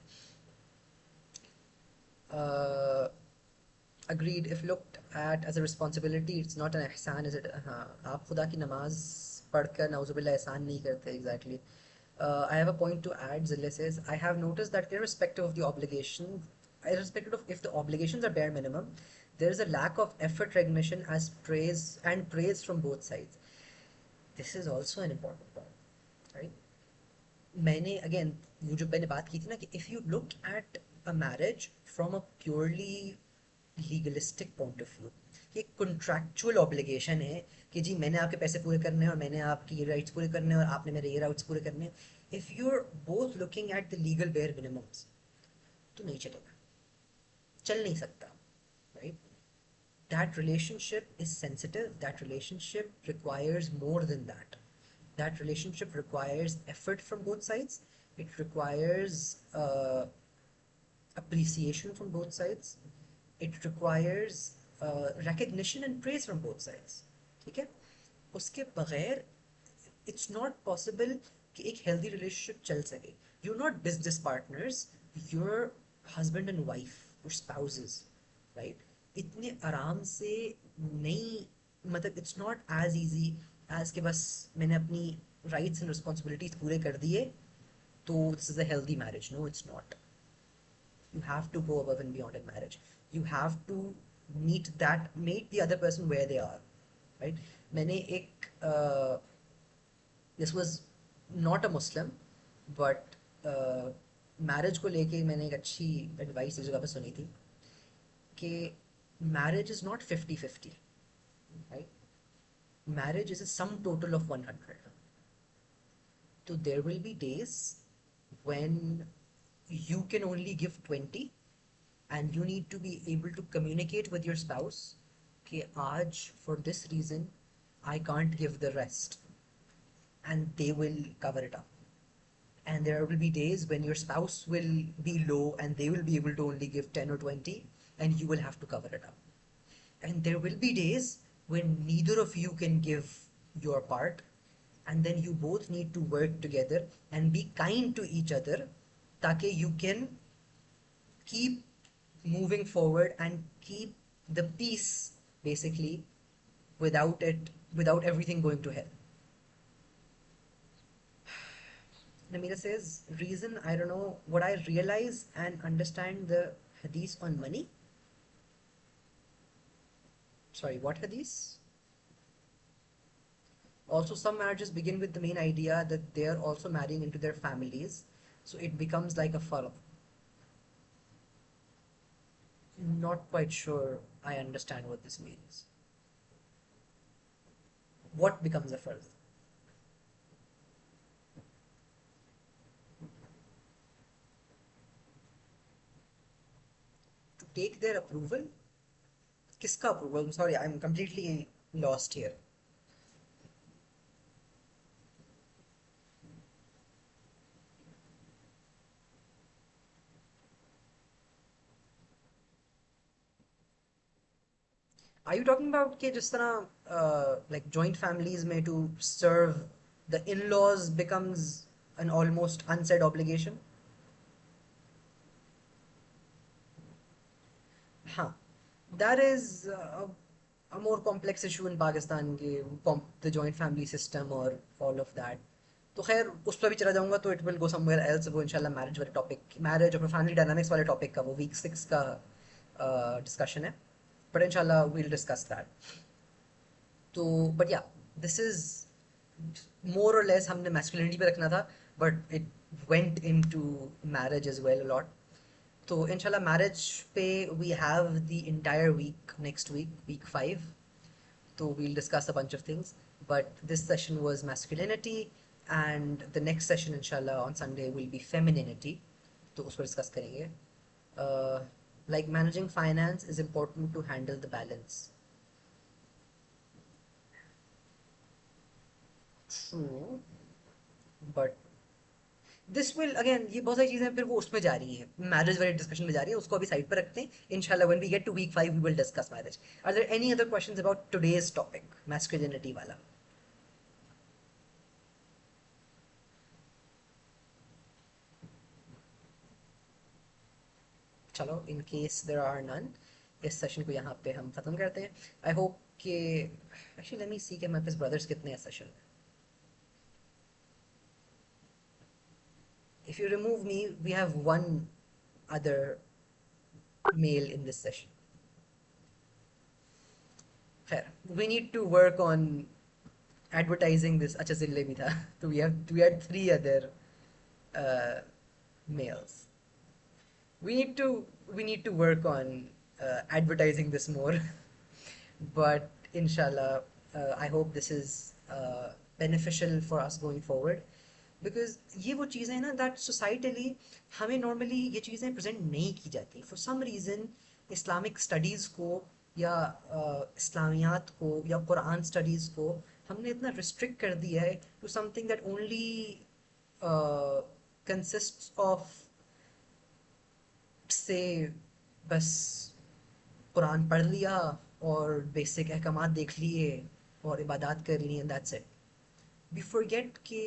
Agreed. If looked at as a responsibility, it's not an ihsan, is it? हाँ, आप खुदा की नमाज पढ़कर नाउजुबिल्लाह एहसान नहीं करते. Exactly. I have a point to add. Zille says, I have noticed that irrespective of the obligation, irrespective of if the obligations are bare minimum, there is a lack of effort recognition as praise from both sides. This is also an important point, right? मैंने again वो जो मैंने बात की थी ना कि if you look at a marriage from a purely legalistic point of view, ये contractual obligation है कि जी मैंने आपके पैसे पूरे करने हैं और मैंने आपकी ये राइट्स पूरे करने हैं और आपने मेरे ये राइट्स पूरे करने हैं. If you're both looking at the legal bare minimums, तो नहीं चलेगा, चल नहीं सकता, right? That relationship is sensitive. That relationship requires more than that. That relationship requires effort from both sides. It requires appreciation from both sides. It requires recognition and praise from both sides. ठीक है? उसके बगैर it's not possible कि एक healthy relationship चल सके. You're not business partners. You're husband and wife. You're spouses, right? इतने आराम से नहीं, मतलब it's not as easy as कि बस मैंने अपनी rights and responsibilities पूरे कर दिए तो this is a healthy marriage. No, it's not. You have to go above and beyond in marriage. You have to meet the other person where they are, right? मैंने एक this was not a Muslim, but marriage को लेके मैंने एक अच्छी advice इस जगह पे सुनी थी कि marriage is not 50-50, right? Marriage is a sum total of 100. So there will be days when you can only give 20 and you need to be able to communicate with your spouse कि आज for this reason I can't give the rest, and they will cover it up. And there will be days when your spouse will be low and they will be able to only give 10 or 20 and you will have to cover it up. And there will be days when neither of you can give your part, and then you both need to work together and be kind to each other ताकि you can keep moving forward and keep the peace basically without everything going to hell. Namira says, reason, I don't know, what I realize and understand the hadith on money. Sorry, what hadith? Also, some marriages begin with the main idea that they are also marrying into their families, so it becomes like a fard. Not quite sure I understand what this means. What becomes a fard? To take their approval? Kiska approval? I'm sorry, I'm completely lost here. Are you talking about कि जिस तरह like joint families में to serve the in-laws becomes an almost unsaid obligation? हाँ, that is a more complex issue in Pakistan के the joint family system or all of that. तो खैर उस पर भी चला जाऊंगा तो it will go somewhere else. वो इंशाल्लाह marriage वाले topic, marriage और family dynamics वाले topic का वो week 6 का discussion है. But inshallah we'll discuss that. तो but yeah, this is more or less हमने masculinity पे रखना था, but it went into marriage as well a lot. So inshallah marriage पे we have the entire week next week, week 5. So we'll discuss a bunch of things, but this session was masculinity and the next session inshallah on Sunday will be femininity. तो उस पर discuss करेंगे. Like managing finance is important to handle the balance. True, but this will again, ये बहुत सारी चीजें फिर वो उसमें जा रही हैं, मैरिज वाले डिस्कशन में जा रही हैं, उसको अभी साइड पर रखते हैं। इंशाल्लाह when we get to week 5 we will discuss marriage. Are there any other questions about today's topic, masculinity वाला? चलो, in case there are none, इस सेशन को यहाँ पे हम खत्म करते हैं। आई होप कि एक्चुअली लेट मी सी कि हमारे पास ब्रदर्स कितने हैं सेशन में। If you remove me, we have one other male in this session. Fair. We need to work on advertising this. अच्छा, जिल्ले भी था तो we had three other uh, males. We need to work on advertising this more. But inshallah, I hope this is beneficial for us going forward, because ये वो चीज़ें हैं ना that societally हमें normally ये चीज़ें present नहीं की जाती for some reason। Islamic studies को या इस्लामियात को या कुरान studies को हमने इतना restrict कर दिया है to something that only consists of, से बस कुरान पढ़ लिया और बेसिक अहकामात देख लिए और इबादत कर ली, and that's it. We forget कि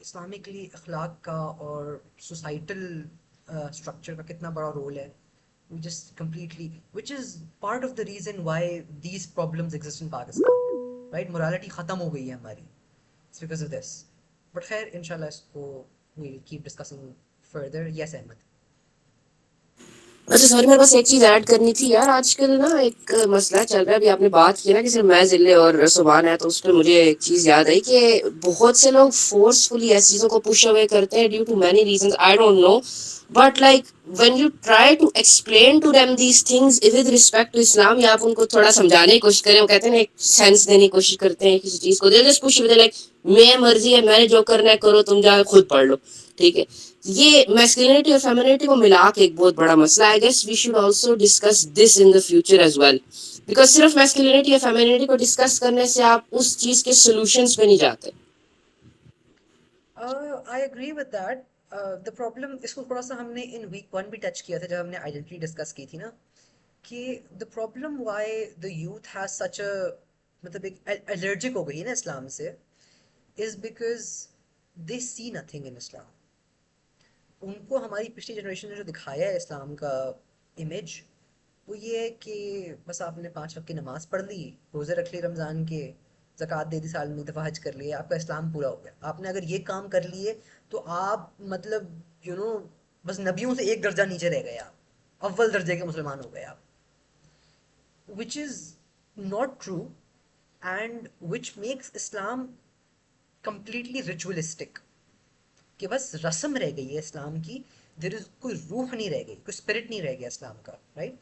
इस्लामिकली अखलाक का और सोसाइटल स्ट्रक्चर का कितना बड़ा रोल है। we just completely, which is part of the reason why these problems exist in Pakistan, right? morality ख़त्म हो गई है हमारी, it's because of this। but खैर इंशाल्लाह इसको we'll keep discussing further। yes Ahmad? अच्छा सॉरी, मेरे पास एक चीज ऐड करनी थी यार। आजकल ना एक मसला चल रहा है, अभी आपने बात की ना कि सिर्फ मैं, जिले और सुभान है, तो उस पर मुझे एक चीज याद आई कि बहुत से लोग फोर्सफुली ऐसी चीजों को पुश अवे करते हैं due to many reasons, I don't know, but like when you try to explain to them these things with respect to Islam, या आप उनको थोड़ा समझाने की कोशिश करें, वो कहते हैं ना, एक सेंस देने की कोशिश करते हैं किसी चीज को, they just push with like मैं मर्जी है, मैंने जो करना है करो, तुम जाके खुद पढ़ लो, ठीक है। ये मैस्कुलिनिटी और फेमिनिटी को मिला के एक बहुत बड़ा मसला है। I guess we should also discuss this in the future as well, because सिर्फ मैस्कुलिनिटी या फेमिनिटी को डिस्कस करने से आप उस चीज के सॉल्यूशंस पे नहीं जाते। I agree with that. The problem, इसको थोड़ा सा हमने इन वीक 1 भी टच किया था जब हमने आइडेंटिटी डिस्कस की थी ना, कि the problem why the youth has such a, मतलब एक एलर्जिक हो गई है ना इस्लाम से, is because they see nothing in Islam. उनको हमारी पिछली जनरेशन ने जो दिखाया है इस्लाम का इमेज, वो ये है कि बस आपने 5 वक्त की नमाज पढ़ ली, रोज़े रख लिए रमज़ान के, ज़कात दे दी, साल में एक दफ़ा हज कर लिया, आपका इस्लाम पूरा हो गया। आपने अगर ये काम कर लिए तो आप मतलब बस नबियों से एक दर्जा नीचे रह गए, आप अव्वल दर्जे के मुसलमान हो गए आप, which is not true, and which makes Islam completely ritualistic, कि बस रस्म रह गई है इस्लाम की। देर इज कोई रूह नहीं रह गई, कोई स्पिरिट नहीं रह गया इस्लाम का, राइट?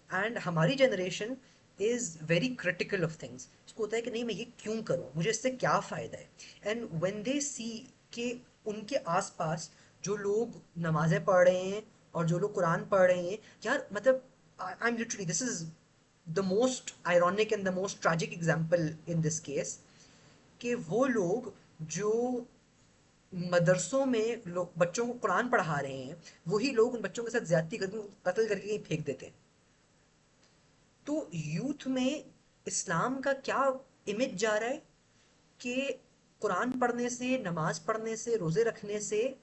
एंड हमारी generation is very critical of things. उसको होता है कि नहीं, मैं ये क्यों करूँ, मुझे इससे क्या फ़ायदा है। एंड व्हेन दे सी कि उनके आसपास जो लोग नमाजें पढ़ रहे हैं और जो लोग कुरान पढ़ रहे हैं, यार मतलब I am literally, this is the most ironic and the most tragic example in this case, कि वो लोग जो मदरसों में लोग बच्चों को कुरान पढ़ा रहे हैं, वही लोग उन बच्चों के साथ ज्यादती करके कत्ल करके कहीं फेंक देते हैं। तो यूथ में इस्लाम का क्या इमेज जा रहा है कि कुरान पढ़ने से, नमाज पढ़ने से, रोजे रखने से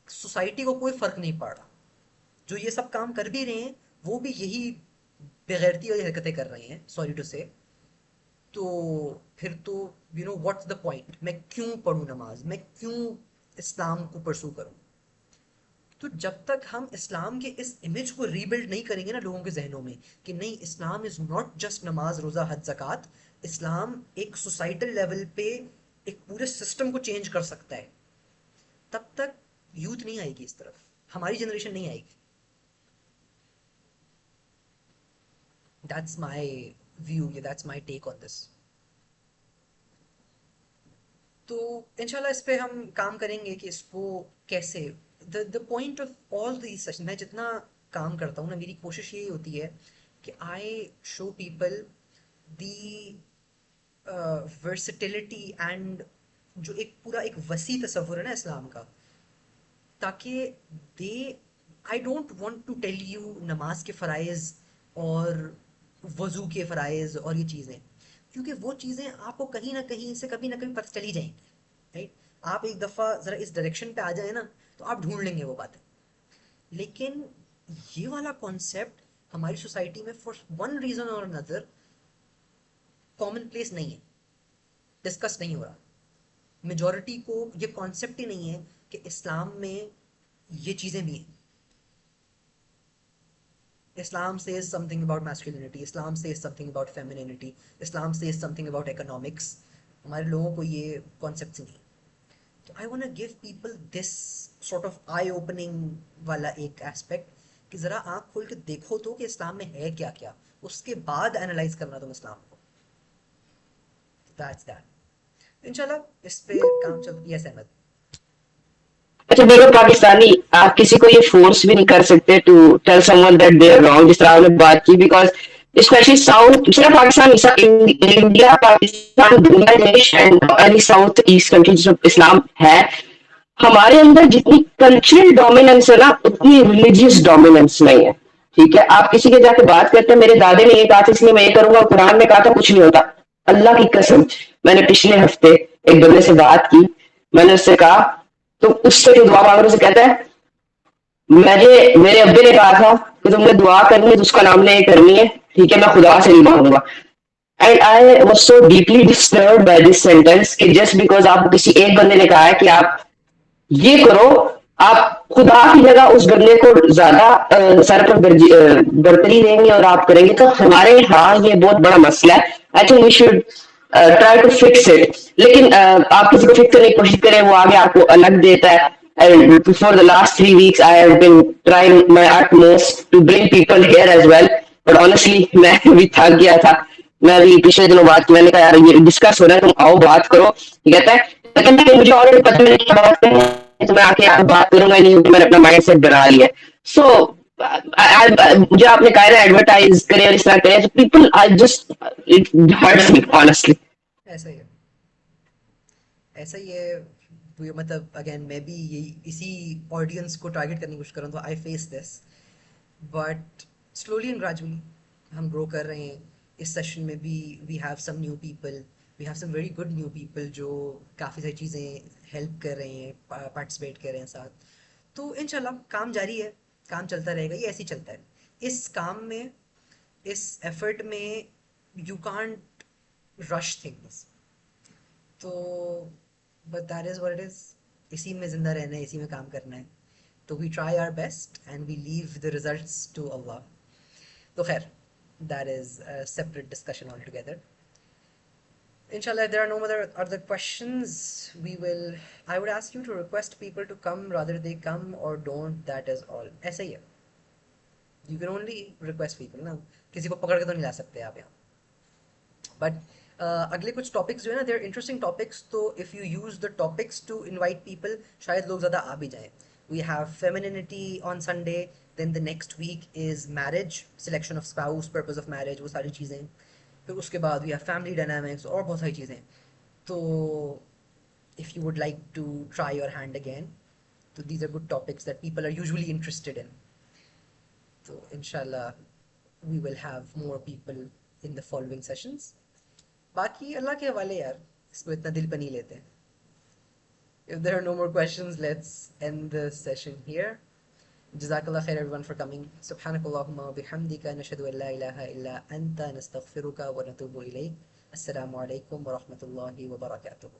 सोसाइटी को कोई फर्क नहीं पड़ रहा। जो ये सब काम कर भी रहे हैं वो भी यही बेगैरती वाली हरकतें कर रहे हैं, सॉरी टू से। तो फिर तो व्हाट्स द पॉइंट, मैं क्यों पढ़ूं नमाज, मैं क्यों इस्लाम को परसू करूं? तो जब तक हम इस्लाम के इस इमेज को रीबिल्ड नहीं करेंगे ना लोगों के जहनों में, कि नहीं, इस्लाम इज नॉट जस्ट नमाज रोज़ा हज ज़कात, इस्लाम एक सोसाइटल लेवल पे एक पूरे सिस्टम को चेंज कर सकता है, तब तक यूथ नहीं आएगी इस तरफ, हमारी जनरेशन नहीं आएगी। That's my view, that's my take on this. तो इंशाल्लाह इस पे हम काम करेंगे कि इसको कैसे, the point of all this session, मैं जितना काम करता हूँ ना, मेरी कोशिश यही होती है कि I show people the versatility and जो एक पूरा एक वसी तस्वुर है ना इस्लाम का, ताकि they I don't want to tell you नमाज के फ़राइज़ और वज़ू के फ़राइज़ और ये चीज़ें, क्योंकि वो चीज़ें आपको कहीं ना कहीं से कभी ना कभी पता चली जाएंगी, राइट? आप एक दफ़ा ज़रा इस डायरेक्शन पे आ जाए ना, तो आप ढूंढ लेंगे वो बातें। लेकिन ये वाला कॉन्सेप्ट हमारी सोसाइटी में फॉर वन रीज़न और अनदर कॉमन प्लेस नहीं है, डिस्कस नहीं हो रहा। मेजॉरिटी को ये कॉन्सेप्ट ही नहीं है कि इस्लाम में ये चीज़ें भी हैं। Islam says something about masculinity, Islam says something about femininity, Islam says something about economics. हमारे लोगों को ये कॉन्सेप्ट नहीं। तो I want to give people this sort of eye opening वाला एक एस्पेक्ट कि ज़रा आँख खोल के देखो तो कि इस्लाम में है क्या क्या, उसके बाद एनालाइज करना तुम इस्लाम को। That's that. इंशाल्लाह इस पे काम चल। यस अहमद। अच्छा देखो पाकिस्तानी, आप किसी को ये फोर्स भी नहीं कर सकते to tell someone that they are wrong, जिस तरह आपने बात की, बिकॉज स्पेशली साउथ, सिर्फ Pakistan, India, Pakistan, Bangladesh and any south east country जो इस्लाम है, हमारे अंदर जितनी कल्चरल डोमिनेंस है ना, उतनी रिलीजियस डोमिनेंस नहीं है। ठीक है, आप किसी के जाके बात करते हैं, मेरे दादे ने ये कहा था इसलिए मैं ये करूंगा, कुरान में कहा था, कुछ नहीं होता। अल्लाह की कसम, मैंने पिछले हफ्ते एक बंदे से बात की, मैंने उससे कहा, तो उससे जो दुआ मांग रहे, उसे कहता है, मुझे मेरे अब्बे ने कहा था कि तुमने दुआ करनी है तो उसका नाम ले करनी है, ठीक है, मैं खुदा से नहीं मांगूंगा। And I was so deeply disturb by this sentence कि जस्ट बिकॉज आप किसी एक बंदे ने कहा है कि आप ये करो, आप खुदा की जगह उस बंदे को ज्यादा सर पर बरतरी देंगे और आप करेंगे, तो हमारे यहाँ ये बहुत बड़ा मसला है। I think we should try to fix it. लेकिन आप किसी को फिक्स करने की कोशिश करें, वो आगे आपको अलग देता है। And for the last 3 weeks, I have been trying my utmost to bring people here as well. But honestly, मैं भी थक गया था। मैं भी पिछले दिनों बात, मैंने कहा यार ये डिस्कस हो रहा है, तुम आओ बात करो। ये कहता है, लेकिन मुझे ऑलरेडी पता है क्या बात करनी है, तो मैं आके आप बात करूंगा नहीं, क्योंकि मैंने अपना माइंड सेट बना लिया। सो मुझे आपने कहा ना एडवर्टाइज करें और इस तरह करें, तो people I just, it hurts me honestly. ऐसा ही है, ऐसा ही है। मतलब अगेन मैं भी यही इसी ऑडियंस को टारगेट करने की कोशिश कर रहा हूँ, तो I face this, but slowly and gradually हम ग्रो कर रहे हैं। इस सेशन में भी we have some new people, we have some very good new people जो काफ़ी सारी चीज़ें हेल्प कर रहे हैं, पार्टिसिपेट कर रहे हैं साथ। तो इंशाल्लाह काम जारी है, काम चलता रहेगा, ये ऐसे ही चलता है। इस काम में, इस एफर्ट में यू कांट रश थिंग्स। तो but that is what it is. इसी में ज़िंदा रहना है, इसी में काम करना है। तो we try our best and we leave the results to Allah. तो खैर, that is a separate discussion all together. Inshallah, if there are no other questions, we will. I would ask you to request people to come, rather they come or don't. That is all. ऐसा ही है। You can only request people ना, किसी को पकड़ के तो नहीं ला सकते आप यहाँ। बट अगले कुछ टॉपिक्स जो है ना, देर इंटरेस्टिंग टॉपिक्स, तो if you use the topics to invite people, शायद लोग ज़्यादा आ भी जाएँ। We have femininity on Sunday, then the next week is marriage, selection of spouse, purpose of marriage, वो सारी चीज़ें। फिर उसके बाद वी हैव फैमिली डायनामिक्स और बहुत सारी चीज़ें। तो if you would like to try your hand again, तो these are good topics that people are usually interested in. तो इंशाल्लाह we will have more people in the following sessions. बाकी अल्लाह के हवाले यार, इसको इतना दिल पे नहीं लेते। If there are no more questions, let's end the session here. Jazakallah khair everyone for coming. Subhanakallahumma wa bihamdika nashhadu an la ilaha illa anta nastaghfiruka wa natubu ilayk. Assalamu alaikum wa rahmatullahi wa barakatuh.